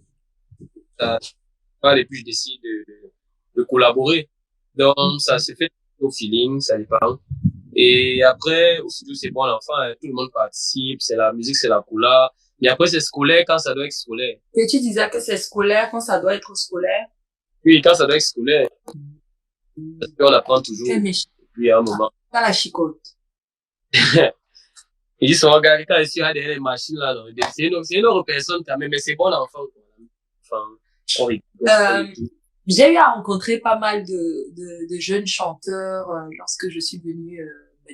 ça me parle, et puis je décide de collaborer. Donc, ça se fait au feeling, ça dépend. Et après, au studio, c'est bon l'enfant, hein, tout le monde participe, c'est la musique, c'est la couleur. Mais après, c'est scolaire quand ça doit être scolaire. Et tu disais que c'est scolaire quand ça doit être scolaire. Puis quand ça doit être scolaire, parce qu'on apprend toujours. Quel méchant. Puis à un moment. Pas la chicote. Ils disent, regarde, quand je suis derrière les machines là, non, c'est une autre personne quand même, mais c'est bon l'enfant, quoi. Enfin, on rigole, Euh, et tout. j'ai eu à rencontrer pas mal de jeunes chanteurs lorsque je suis venue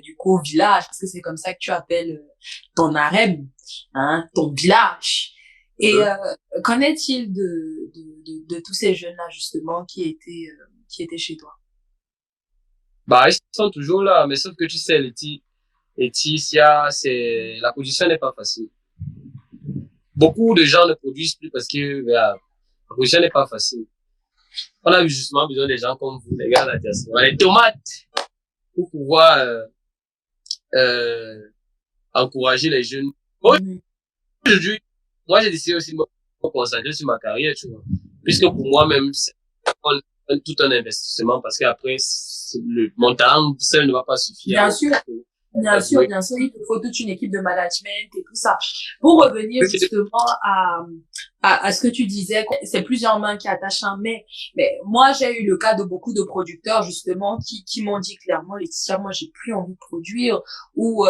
du coup au village, parce que c'est comme ça que tu appelles ton harem, hein, ton village. Et qu'en est-il de tous ces jeunes-là justement qui étaient chez toi? Bah, ils sont toujours là, mais sauf que tu sais, Laetitia, la position n'est pas facile. Beaucoup de gens ne produisent plus parce que, voilà, la position n'est pas facile. On a justement besoin des gens comme vous, les gars de la diaspora, les tomates, pour pouvoir, euh, encourager les jeunes. Mhm. Aujourd'hui, moi, j'ai décidé aussi de me concentrer sur ma carrière, tu vois. Puisque pour moi-même, c'est tout un investissement parce qu'après, mon talent seul ne va pas suffire. Bien sûr. Bien sûr, Oui. bien sûr, il te faut toute une équipe de management et tout ça. Pour revenir justement à ce que tu disais, c'est plusieurs mains qui attachent un mais moi, j'ai eu le cas de beaucoup de producteurs, justement, qui m'ont dit clairement, Laetitia, moi, j'ai plus envie de produire, ou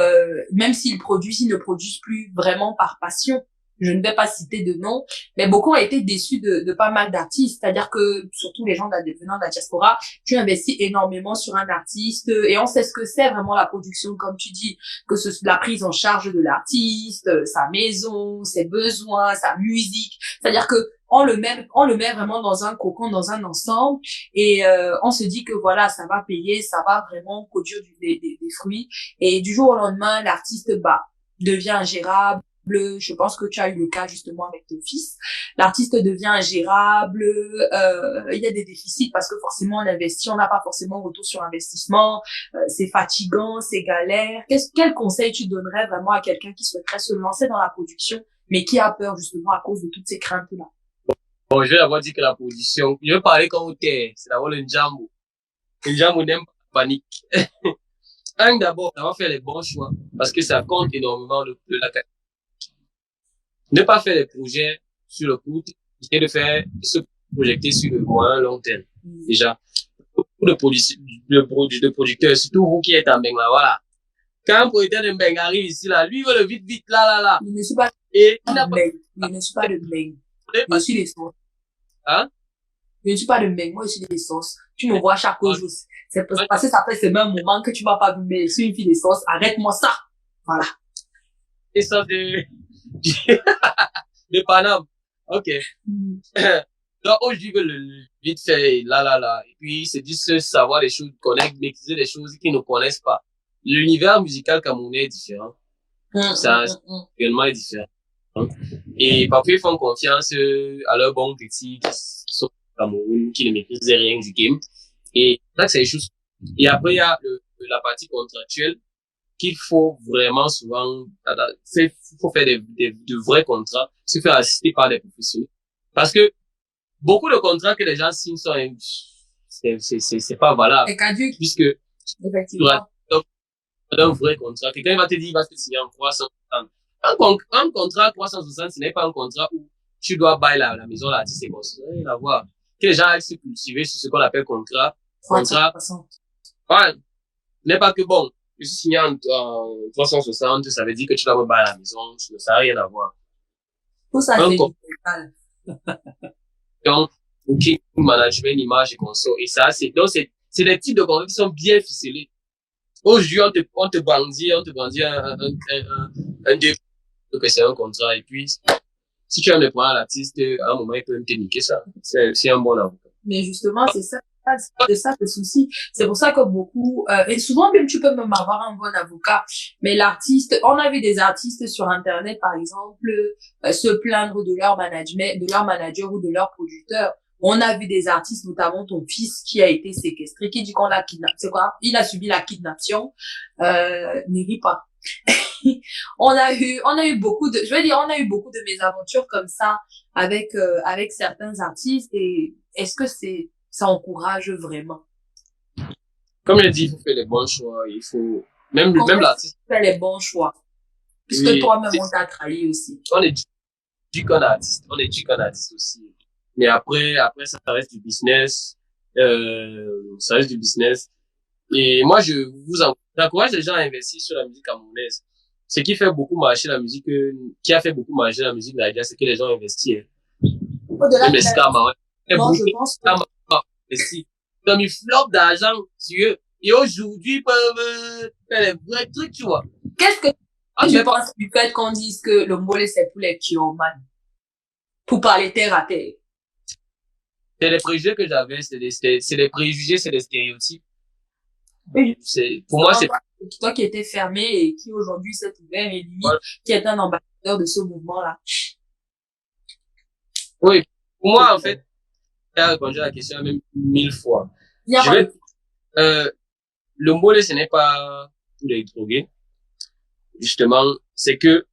même s'ils produisent, ils ne produisent plus vraiment par passion. Je ne vais pas citer de nom, mais beaucoup ont été déçus de pas mal d'artistes. C'est-à-dire que, surtout les gens venant de la diaspora, tu investis énormément sur un artiste et on sait ce que c'est vraiment la production, comme tu dis, que la prise en charge de l'artiste, sa maison, ses besoins, sa musique. C'est-à-dire que on le met vraiment dans un cocon, dans un ensemble et on se dit que voilà, ça va payer, ça va vraiment produire des fruits et du jour au lendemain, l'artiste devient ingérable. Je pense que tu as eu le cas justement avec ton fils. L'artiste devient ingérable, il y a des déficits parce que forcément on investit, on n'a pas forcément retour sur investissement, c'est fatigant, c'est galère. Quel conseil tu donnerais vraiment à quelqu'un qui souhaiterait se lancer dans la production, mais qui a peur justement à cause de toutes ces craintes-là? Bon, je vais d'abord dire que la position, je vais parler comme au terre, c'est d'abord le Njambo. Le Njambo n'aime pas la panique. D'abord, ça va faire les bons choix parce que ça compte énormément de la qualité. Ne pas faire des projets sur le court terme, et de se projeter sur le moyen long terme. Déjà, beaucoup de producteurs, surtout vous qui êtes en Benga, voilà. Quand un producteur de Benga arrive ici, là, lui, il veut le vite, vite, là. Je ne suis pas Et il de n'a pas Meng. Je ne suis pas de Meng. Je suis des sauces. hein? Je ne suis pas de Meng. Moi, je suis des sauces. Tu me vois chaque jour. C'est parce que ça fait ce même moment que tu m'as pas vu, mais je suis une fille des sauces. Arrête-moi ça. Voilà. Et ça de Paname. Ok. Donc, aujourd'hui, le vite fait, là. Et puis, c'est juste savoir les choses, connaître, maîtriser les choses qu'ils ne connaissent pas. L'univers musical camerounais est différent. Ça, réellement est différent. Et parfois, ils font confiance à leurs bons petits qui sont au Cameroun, qui ne maîtrisent rien du game. Et là, c'est les choses. Et après, il y a la partie contractuelle qu'il faut vraiment souvent, il faut faire de vrais contrats, se faire assister par des professionnels. Parce que beaucoup de contrats que les gens signent sont, c'est pas valable. C'est caduque. Puisque, Effectivement. un vrai contrat. Quelqu'un va te dire, il va te signer en 360. Un contrat 360, ce n'est pas un contrat où tu dois bailler la maison, l'artiste est construit. Rien à voir. Que les gens aillent se cultiver sur ce qu'on appelle contrat. Contrat. 360. Ouais. N'est pas que bon. Je suis signé en 360, ça veut dire que tu dois me bailler la maison. Ça n'a rien à voir. Tout ça, c'est légal. Donc, booking, management, image et consort. Et ça, donc c'est des types de contrats qui sont bien ficelés. Aujourd'hui, on te bandit un début que c'est un contrat. Et puis, si tu aimes les points à l'artiste, à un moment, il peut même te niquer ça. C'est un bon avocat. Mais justement, c'est ça le souci. C'est pour ça que beaucoup, et souvent même tu peux même avoir un bon avocat, mais l'artiste, on a vu des artistes sur Internet, par exemple, se plaindre de leur management, de leur manager ou de leur producteur. On a vu des artistes, notamment ton fils, qui a été séquestré, qui dit qu'on l'a kidnappé. C'est quoi? Il a subi la kidnapping. Ne ris pas. On a eu beaucoup de, je veux dire, on a eu beaucoup de mésaventures comme ça avec certains artistes. Et est-ce que ça encourage vraiment? Comme je dis, il faut faire les bons choix. Il faut, même l'artiste. Faire les bons choix. Puisque Oui, toi-même, on t'a trahi aussi. on est du qu'un artiste. On est du qu'un artiste aussi. Mais après, ça reste du business. Ça reste du business. Et moi, j'encourage les gens à investir sur la musique camerounaise. Ce qui fait beaucoup marcher la musique, qui a fait beaucoup marcher la musique Nadia, c'est que les gens investissent. Au-delà Même les scams, ouais. moi, je pense que Investis. Comme ils flopent d'argent sur eux. Et aujourd'hui, ils peuvent faire les vrais trucs, tu vois. qu'est-ce que tu penses du fait qu'on dise que le Mbolé, c'est pour les pyromanes? Pour parler terre à terre. C'est les préjugés que j'avais, c'est des préjugés, c'est des stéréotypes. Oui. Pour moi, c'est toi qui étais fermé et qui aujourd'hui s'est ouvert et limite, qui est un ambassadeur de ce mouvement-là. Oui. Pour moi, en fait, j'ai répondu à la question même 1000 fois. Le Mbolé, ce n'est pas pour les drogués. Justement, c'est que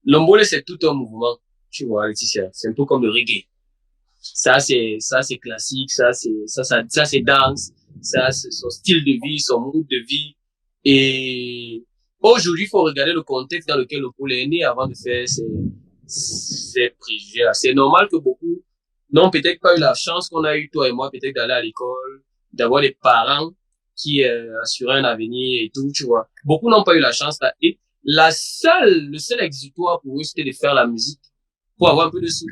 le Mbolé, c'est tout un mouvement. Tu vois, Laetitia. C'est un peu comme le reggae. Ça, c'est classique. Ça, c'est danse. Ça, c'est son style de vie, son mood de vie. Et aujourd'hui, il faut regarder le contexte dans lequel le Mbolé est né avant de faire ces préjugés-là. C'est normal que beaucoup n'ont peut-être pas eu la chance qu'on a eu, toi et moi, peut-être d'aller à l'école, d'avoir des parents qui assuraient un avenir et tout, tu vois. Beaucoup n'ont pas eu la chance là. Et le seul exutoire pour eux, c'était de faire la musique pour avoir un peu de sous.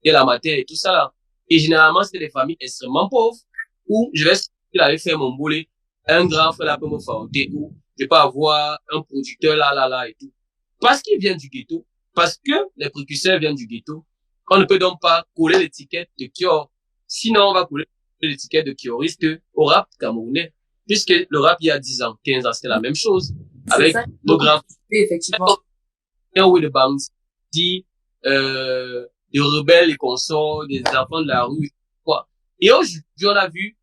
Et la matière et tout ça là. Et généralement, c'était des familles extrêmement pauvres où je vais, il avait fait mon Mbolé, un grand frère là peut me forter, où je peux avoir un producteur là et tout. Parce qu'il vient du ghetto, parce que les précurseurs viennent du ghetto, on ne peut donc pas coller l'étiquette de Kior. Sinon, on va coller l'étiquette de Kioriste au rap camerounais. Puisque le rap, il y a 10 ans, 15 ans, c'était la même chose. Avec nos grands. Effectivement. Oui, de bandits, des rebelles et consorts, des enfants de la rue, quoi. Et aujourd'hui, on a vu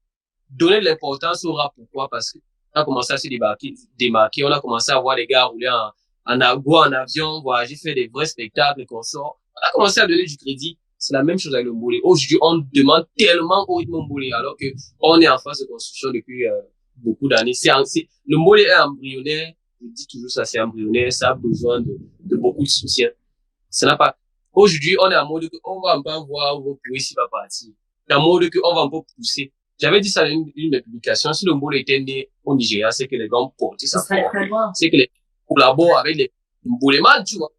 donner de l'importance au rap. Pourquoi? Parce que on a commencé à se démarquer, on a commencé à voir les gars rouler en avion, voyager, faire des vrais spectacles et consorts. On a commencé à donner du crédit. C'est la même chose avec le Mbolé. Aujourd'hui, on demande tellement au rythme Mbolé, alors que on est en phase de construction depuis beaucoup d'années. Le Mbolé est embryonnaire. Je dis toujours ça, c'est embryonnaire. Ça a besoin de beaucoup de soutien. Ça n'a pas. Aujourd'hui, on est en mode que on va pas voir où vos ici va partir. En mode que on va un peu pousser. J'avais dit ça dans une de mes publications. Si le Mbolé était né au Nigeria, c'est que les gars ont porté ça. C'est que les collaborent avec les Mboléman, tu vois.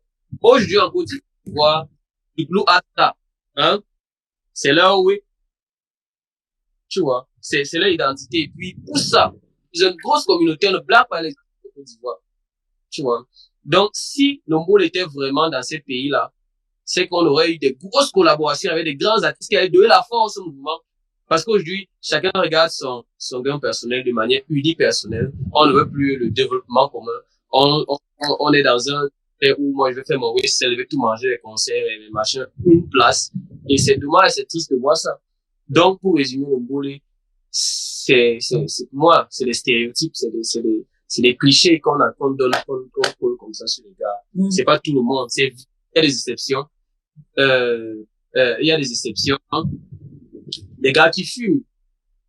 Aujourd'hui, en Côte d'Ivoire, du Blue Ata, hein, c'est leur oui. Tu vois. C'est leur identité. Et puis, pour ça, ils ont une grosse communauté, on ne blague pas les Côte d'Ivoire. Tu vois. Donc, si le Mbolé était vraiment dans ces pays-là, c'est qu'on aurait eu des grosses collaborations avec des grands artistes qui allaient donner la force au mouvement. Parce qu'aujourd'hui, chacun regarde son gain personnel de manière unipersonnelle. On ne veut plus le développement commun. On est dans un fait où moi je vais faire mon whistle, je vais tout manger, les concerts et les machins, une place. Et c'est dommage, c'est triste de voir ça. Donc, pour résumer le Mbolé, pour moi, c'est des stéréotypes, c'est des clichés qu'on donne, qu'on colle comme ça sur les gars. C'est pas tout le monde, il y a des exceptions. il y a des exceptions. Des gars qui fument,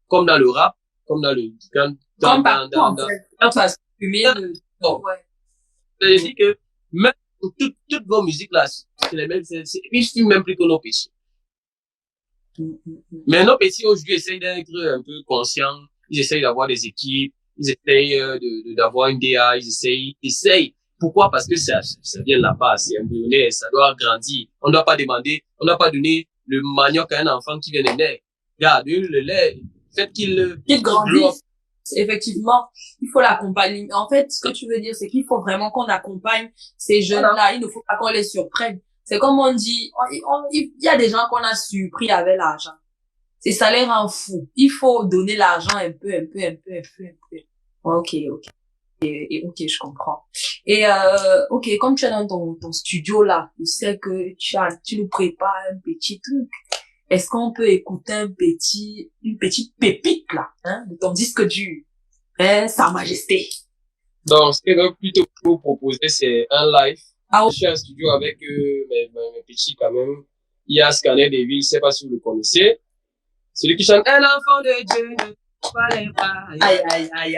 comme dans le rap, comme dans le, Comme partout, en fait. Parce que fumer, ouais. je dis que même toutes vos musiques là, c'est les mêmes, ils fument même plus que nos petits. Mais nos petits aujourd'hui essayent d'être un peu conscients, ils essayent d'avoir des équipes, ils essayent d'avoir une DA, ils essayent. Pourquoi? Parce que ça vient de la base, c'est embryonnaire, ça doit grandir. On ne doit pas demander, on ne doit pas donner le manioc à un enfant qui vient de naître. Gardez le lait, faites qu'il grandisse. Effectivement, il faut l'accompagner. En fait, ce que tu veux dire, c'est qu'il faut vraiment qu'on accompagne ces jeunes-là. Il ne faut pas qu'on les surprenne. C'est comme on dit, il y a des gens qu'on a surpris avec l'argent. C'est ça les rend fous. Il faut donner l'argent un peu. Ok. Ok, je comprends. Et ok, comme tu es dans ton studio là, je sais que tu nous prépares un petit truc. Est-ce qu'on peut écouter une petite pépite là, hein, de ton disque dur, hein, Sa Majesté? Donc, ce que je vais plutôt vous proposer, c'est un live. Ah, je suis en studio avec mes petits quand même. Il y a Scanner Deville, je ne sais pas si vous le connaissez. Celui qui chante un enfant de Dieu ne fallait pas. Aïe.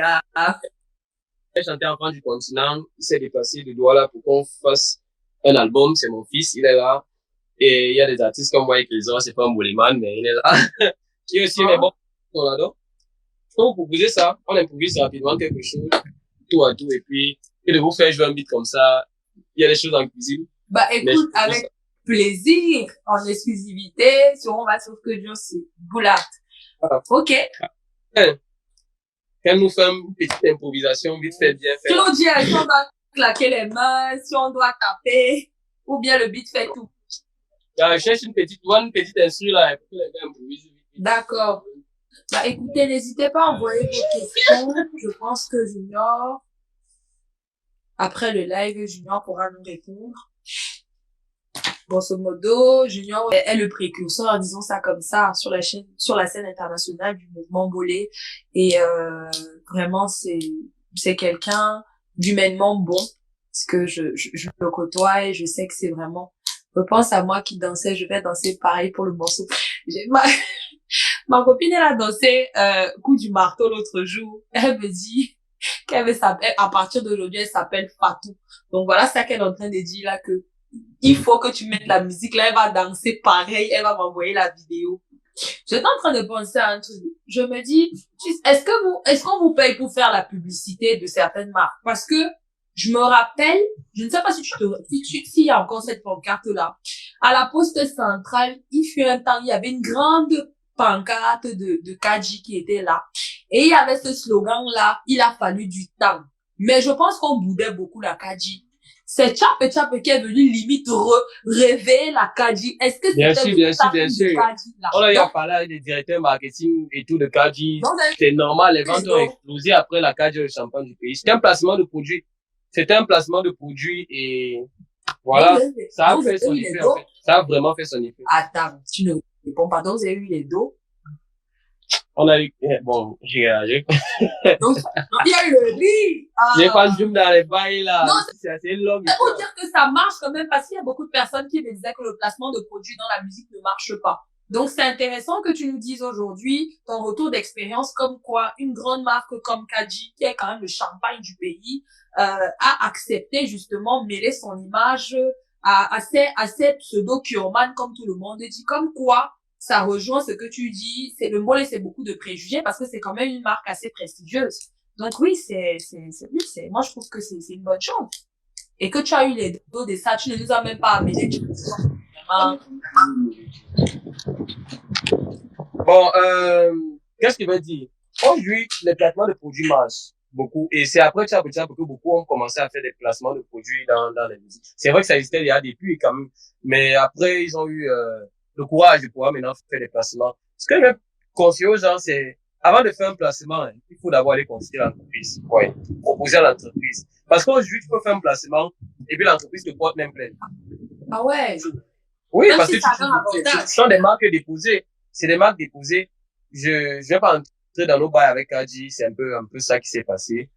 Il a chanté Enfant du continent. Il s'est déplacé de Douala pour qu'on fasse un album. C'est mon fils, il est là. Et il y a des artistes comme Mike Rizzo, c'est pas un Bouliman, mais il est là. Qui est aussi, mais bon, on adore. Je peux vous proposer ça. On improvise rapidement quelque chose, tout à tout, et puis, et de vous faire jouer un beat comme ça. Il y a des choses en cuisine. Bah, écoute, avec plaisir, en exclusivité, sur On va sur que Dieu c'est Boulard. Ok. Quand nous faisons une petite improvisation, vite fait, bien fait. Tu nous dis, si on doit claquer les mains, si on doit taper, ou bien le beat fait tout. Je cherche une petite instru là, pour que les gars improvisent. D'accord. Bah, écoutez, n'hésitez pas à envoyer vos questions. Je pense que Junior, après le live, Junior pourra nous répondre. Grosso modo, Junior est le précurseur, disons ça comme ça, sur la scène internationale du mouvement Bolé. Et, vraiment, c'est quelqu'un d'humainement bon. Parce que je le côtoie et je sais que c'est vraiment, je pense à moi qui dansais, je vais danser pareil pour le morceau. Ma copine, elle a dansé, coup du marteau l'autre jour. Elle me dit qu'elle veut s'appeler, à partir d'aujourd'hui, elle s'appelle Fatou. Donc voilà, c'est ça qu'elle est en train de dire là, que il faut que tu mettes la musique là, elle va danser pareil, elle va m'envoyer la vidéo. J'étais en train de penser à un truc. Je me dis, est-ce qu'on vous paye pour faire la publicité de certaines marques? Parce que je me rappelle, je ne sais pas si s'il y a encore cette pancarte là. À la poste centrale, il fut un temps, il y avait une grande pancarte de Kaji qui était là. Et il y avait ce slogan là, il a fallu du temps. Mais je pense qu'on boudait beaucoup la Kaji. C'est Tchap qui est venu limite réveiller la Kaji. Est-ce que c'était bien sûr. On a eu à parler avec les directeurs marketing et tout de Kaji. C'est normal, les ventes ont explosé après la Kaji, le champagne du pays. C'était un placement de produit. Et voilà. Ça a fait son effet, en fait. Ça a vraiment fait son effet. Attends, tu ne réponds pas. Donc, vous avez eu les dos. On a eu, bon, j'ai réagi. Donc, il y a eu le riz. J'ai pas de zoom dans les bails, là. Non, c'est assez long. C'est pour dire que ça marche quand même, parce qu'il y a beaucoup de personnes qui me disaient que le placement de produits dans la musique ne marche pas. Donc, c'est intéressant que tu nous dises aujourd'hui ton retour d'expérience, comme quoi une grande marque comme Kaji, qui est quand même le champagne du pays, a accepté justement mêler son image à ces pseudo-Kyoman, comme tout le monde dit, comme quoi ça rejoint ce que tu dis. C'est le mot, c'est beaucoup de préjugés parce que c'est quand même une marque assez prestigieuse. Donc oui, moi je trouve que c'est une bonne chose. Et que tu as eu les dos de ça, tu ne nous as même pas amené. Bon, qu'est-ce qu'il veut dire? Aujourd'hui, les placements de produits marchent beaucoup. Et c'est après ça que beaucoup ont commencé à faire des placements de produits dans les musiques. C'est vrai que ça existait déjà depuis quand même. Mais après, ils ont eu le courage de pouvoir maintenant faire des placements. Ce que je vais conseiller aux gens, c'est avant de faire un placement, il faut d'abord aller consulter l'entreprise. Ouais. Proposer à l'entreprise. Parce qu'aujourd'hui, tu peux faire un placement et puis l'entreprise te porte même plainte. Ah ouais? Oui, même parce que ce sont des marques déposées. C'est des marques déposées. Je vais pas entrer dans nos bails avec Kaji. C'est un peu ça qui s'est passé.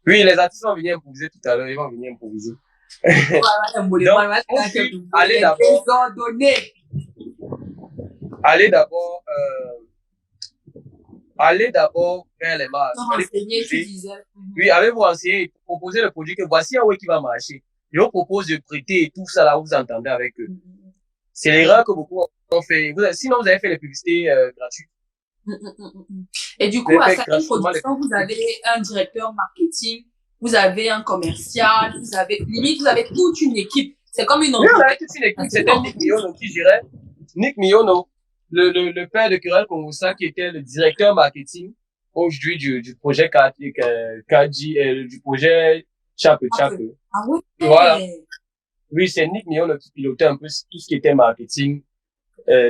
Oui, les artistes vont venir improviser tout à l'heure. Ils vont venir improviser. Allez d'abord vers les marques. Oui, avez-vous renseigné et proposer le produit que voici un way qui va marcher. Je vous propose de prêter et tout ça là, vous entendez avec eux. C'est l'erreur que beaucoup ont fait. Sinon, vous avez fait les publicités gratuites. Et du coup, à certaines productions, vous avez un directeur marketing, vous avez un commercial, vous avez toute une équipe. C'est comme une entreprise. Oui, on avait toute une équipe. C'était Nick Miono qui gérait. Nick Miono, le père de Kurel Kongosa, qui était le directeur marketing aujourd'hui du projet KG, du projet Chape. Ah ouais? Voilà. Oui, c'est Nick Miono qui pilotait un peu tout ce qui était marketing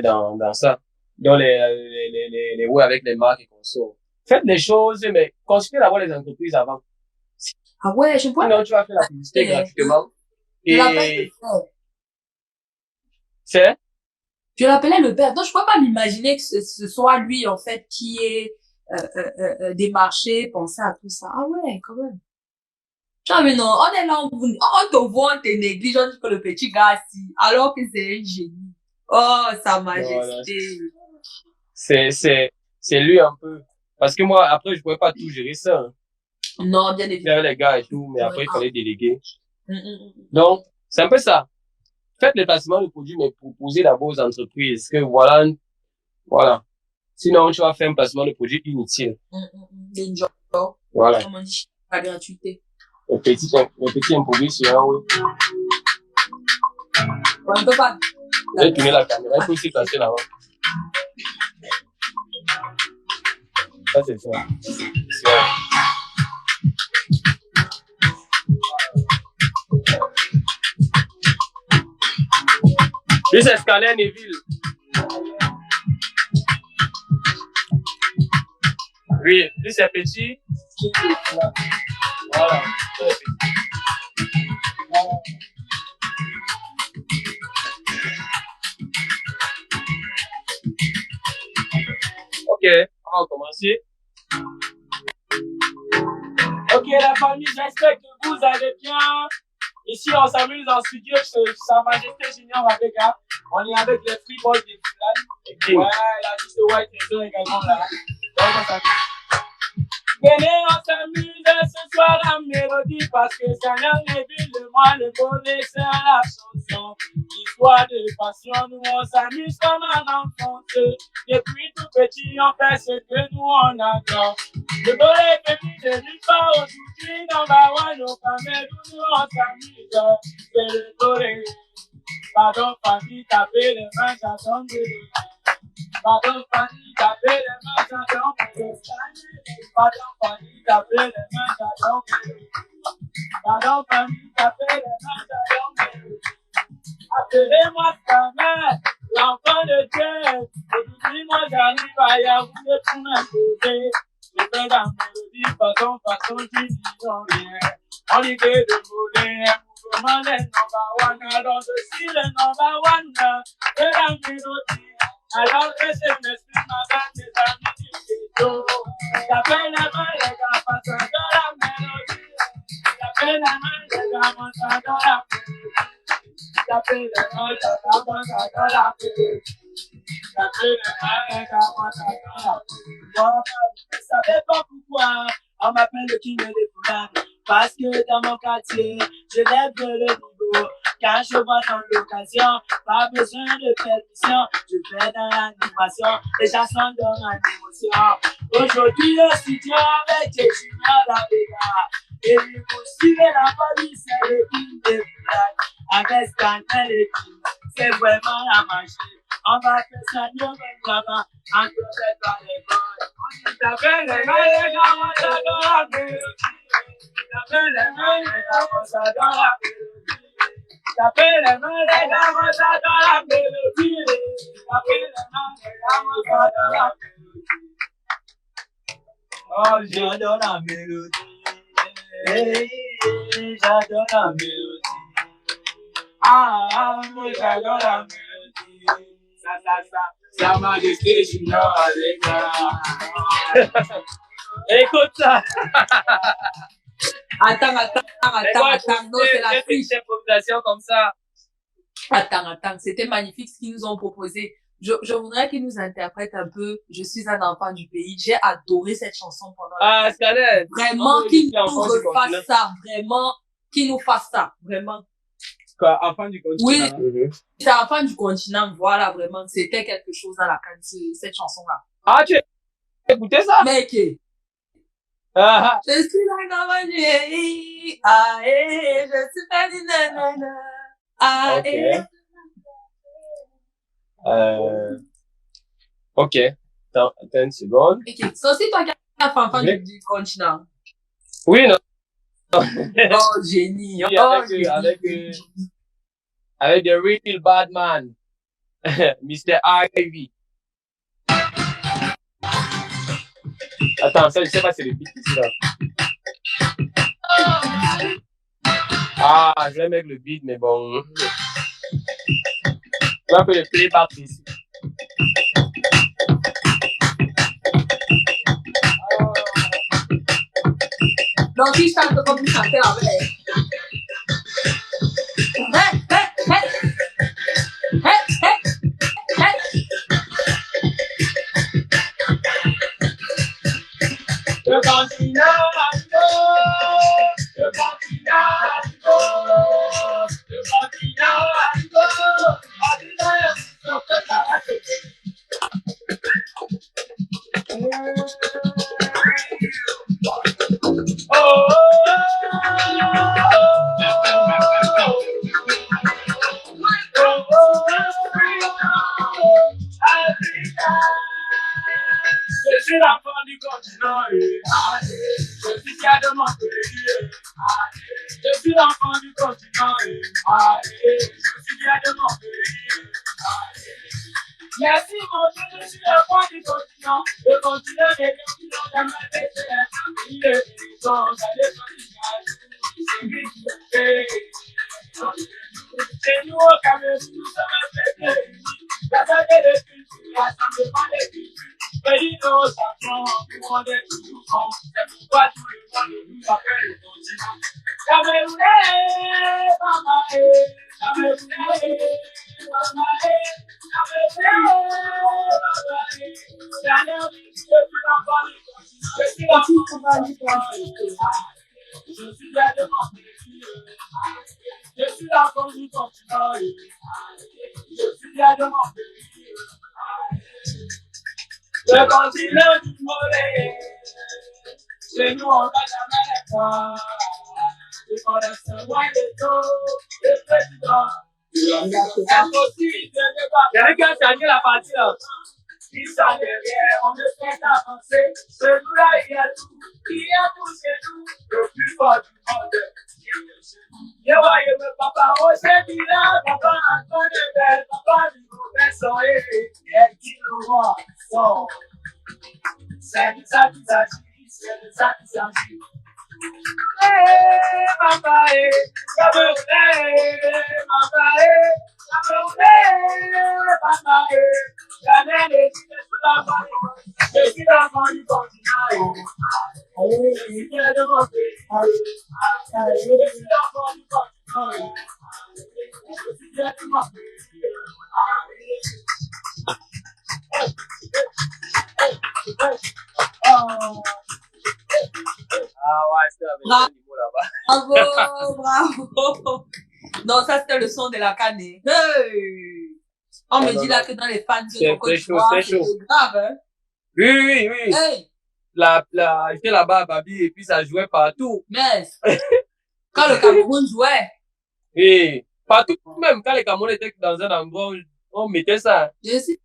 dans ça. Dans les ouais, avec les marques et consorts. Faites les choses, mais consultez d'abord les entreprises avant. Ah ouais, je vois. Sinon, tu vas faire la publicité gratuitement. Et c'est? Je l'appelais le père. Donc, je peux pas m'imaginer que ce soit lui, en fait, qui est démarché, pensé à tout ça. Ah ouais, quand même. Genre, mais non, on est là, on te voit, on te néglige, on dit que le petit gars, si, alors que c'est un génie. Oh, sa majesté. C'est lui un peu. Parce que moi, après, je pouvais pas tout gérer ça. Hein. Non, bien évidemment. Il y avait les gars et tout, mais après, il fallait déléguer. Donc, c'est un peu ça. Faites les placements de produits, mais proposez d'abord aux entreprises que voilà. Sinon, tu vas faire un placement de produit inutile. Voilà. Comme on dit, pas gratuité. Le petit improvisation, oui. On ne peut pas. Vous allez tourner la caméra, il faut aussi passer là-bas. Ça, c'est ça. Lui, c'est Scanner Neville. Oui, lui, c'est petit. Voilà. Ok, on va commencer. Ok, la famille, j'espère que vous allez bien. Ici, on s'amuse en studio chez Sa Majesté Junior Abega. On est avec les Free Boys des Fulani. Ouais, la liste White Raison également là. Donc, on s'amuse. Venez, on s'amuse ce soir à mélodie parce que ça n'a le moi le connaisseur la chanson. Histoire de passion, nous on s'amuse comme un enfant. Depuis tout petit, on fait ce que nous on adore. Le volet est venu de nulle part aujourd'hui, dans Bawan, au Cameroun, nous on s'amuse. C'est le volet. Pardon, famille, tapez les mains, j'attends de pardon, famille, tapez les mains, j'attends de pardon, famille, tapez les mains, j'attends de pardon, famille, tapez les mains, j'attends de appelez-moi ta mère, l'enfant de Dieu. Aujourd'hui, moi, j'arrive à Yaoundé pour m'imposer. Je fais la mélodie, façon, tu dis non rien. On dit que de voler, un mouvement est number one. Alors, je suis le number one de la mélodie. Alors que je m'exprime avec mes amis du ghetto. J'appelle les mains, les gars, passant de la mélodie. J'appelle les mains, les gars, passant de la mélodie. J'appelle les mains, les gars, passant de la mélodie. J'appelle les mains, les gars, passant de la mélodie. Je ne savais pas pourquoi on m'appelle le king des Fulani. Parce que dans mon quartier, je lève le niveau. Quand je vois dans l'occasion, pas besoin de permission. Je fais dans l'animation, les chansons donnent en émotion. Aujourd'hui, au studio avec Junior Abega. Et lui, vous suivez la police, c'est le king des Fulani. Avec Scanner et King, c'est vraiment la magie. On va faire ça mieux même là-bas, en fait par les boys. On dit t'appelles les gars, les gars, on s'adore la mélodie. T'appelles les mains, les gars, on s'adore la mélodie. T'appelles les mains, les gars, on s'adore la mélodie. T'appelles les mains, les gars, on s'adore la mélodie. Oh, j'adore la mélodie. Hey, j'adore la mélodie. Ah, moi j'adore la mélodie. Sa Majesté Junior Abega. Écoute ça. Attends. Non, c'est la fiche. Des improvisations comme ça. Attends. C'était magnifique ce qu'ils nous ont proposé. Je voudrais qu'ils nous interprètent un peu Je suis un enfant du pays. J'ai adoré cette chanson pendant la... Ah, Scarlett. Vraiment, qu'ils nous refassent ça. Vraiment, qu'ils nous fassent ça. Vraiment. Quoi, enfant du continent. Oui, c'est enfant du continent. Voilà, vraiment. C'était quelque chose dans la canne, cette chanson-là. Ah, tu as écouté ça? Mec, Ah, je suis un enfant du pays. Ah, je suis pas du nanana. Ah, ok. Ok. Attends une seconde. Ok, c'est aussi toi qui as enfant Oui. du continent. Oui, non. Oh, génie. Oui, Oh, génie. avec the real bad man. Mr. Ivy. Attends, ça, je sais pas si c'est le beat ici, là. Ah, je vais mettre le beat, mais bon. Je vais un peu le playback ici. Donc, il chante comme il chantait avec. Le continent, le je suis l'enfant du continent, je suis fier de mon pays, je suis l'enfant du continent, je suis fier de mon pays. Merci mon Dieu, je suis l'enfant du continent, le continent des continents, la main des pays, les paysans, allez c'est nous au Cameroun, nous sommes un peuple uni, la santé des cultures, rassemblement des cultures. Pays nos enfants, nous on est toujours con. C'est pourquoi tout le monde nous appelle le continent. Camerounais, maman, Camerounais, maman, Camerounais, je suis l'enfant du continent. Je suis là de mon pays. Je suis l'enfant du continent. Je suis là de mon pays. Le continent du soleil, chez nous on va jamais les voir. Les connaisseurs loin de tout, les présidents. Impossible de pas. Il y a quelqu'un qui a dit la partie là. Ils sont derrière, on ne fait qu'avancer. Celui-là, il y a tout, c'est tout. Le plus fort du monde. Yo, voyez me papa, oh c'est bien, papa Antoine de Belle, papa du mauvais son, et qui nous rend son. C'est de ça qu'il s'agit, c'est de ça qu'il s'agit. Papa, Camerounais, papa, Camerounais, papa, jamais les idées sous la main, je suis l'enfant du continent. Allez, il vient de mon pays. Je suis l'enfant du continent. Je suis bien de mon pays. Ah ouais, c'était avec le niveau là-bas. Bravo. Non, ça c'était le son de la canne. Hey. On me dit là que dans les fans de Côte d'Ivoire, c'est grave, hein? Oui. Hey. J'étais là-bas à Babi et puis ça jouait partout. Mais, quand le Cameroun jouait. Oui, partout, même quand les Camerounais étaient dans un endroit, on mettait ça. Je sais.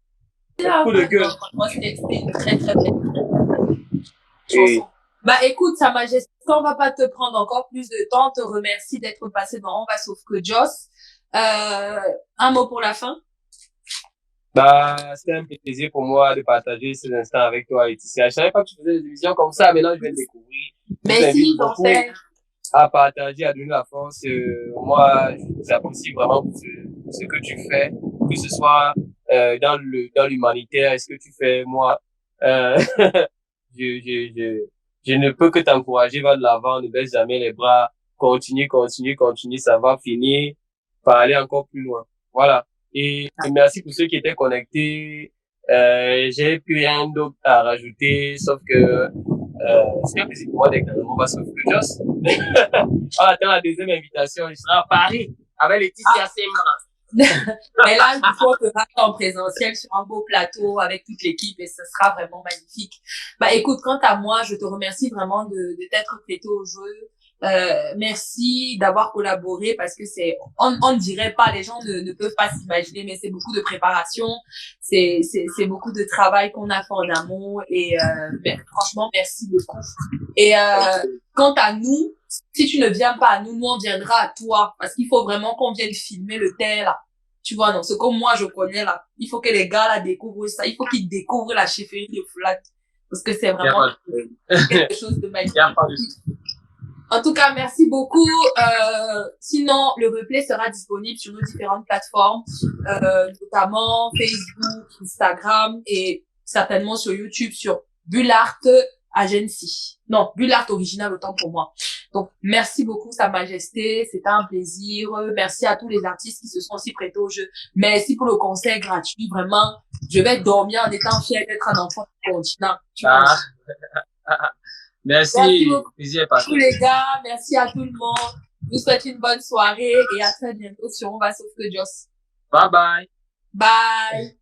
Coup de gueule. Moi, c'était une très belle chanson. Bah écoute, Sa Majesté, on va pas te prendre encore plus de temps. On te remercie d'être passé dans On va sauf que Joss. Un mot pour la fin. Bah, c'était un plaisir pour moi de partager ces instants avec toi, Laetitia. Je savais pas que tu faisais des émissions comme ça, mais là, je viens de découvrir. Merci, j'en fais. À partager, à donner la force. Moi, j'apprécie vraiment ce que tu fais, que ce soit dans l'humanitaire, ce que tu fais. Moi, je je ne peux que t'encourager, va de l'avant, ne baisse jamais les bras, continue, ça va finir par aller encore plus loin. Voilà. Et merci pour ceux qui étaient connectés. J'ai plus rien d'autre à rajouter, sauf que c'est un plaisir pour moi d'être on va sauf que Joss. On attend la deuxième invitation, je serai à Paris avec Laetitia Semra. Mais là, il faut que reste en présentiel sur un beau plateau avec toute l'équipe et ce sera vraiment magnifique. Bah, écoute, quant à moi, je te remercie vraiment de t'être prêté au jeu. Merci d'avoir collaboré parce que on ne dirait pas, les gens ne peuvent pas s'imaginer, mais c'est beaucoup de préparation, c'est beaucoup de travail qu'on a fait en amont et franchement, merci beaucoup. Et quant à nous, si tu ne viens pas à nous, nous on viendra à toi parce qu'il faut vraiment qu'on vienne filmer le terre là. Tu vois, non, c'est comme moi je connais là. Il faut que les gars là découvrent ça, il faut qu'ils découvrent la chefferie de Flat parce que c'est vraiment quelque chose de magnifique. En tout cas, merci beaucoup. Sinon, le replay sera disponible sur nos différentes plateformes, notamment Facebook, Instagram et certainement sur YouTube sur Bullart Agency. Non, Bullart Original autant pour moi. Donc, merci beaucoup, Sa Majesté. C'était un plaisir. Merci à tous les artistes qui se sont aussi prêtés au jeu. Merci pour le conseil gratuit. Vraiment, je vais dormir en étant fier d'être un enfant du continent. Merci beaucoup tous les gars, merci à tout le monde. Je vous souhaite une bonne soirée et à très bientôt sur On va sauf que Joss. Bye bye. Bye.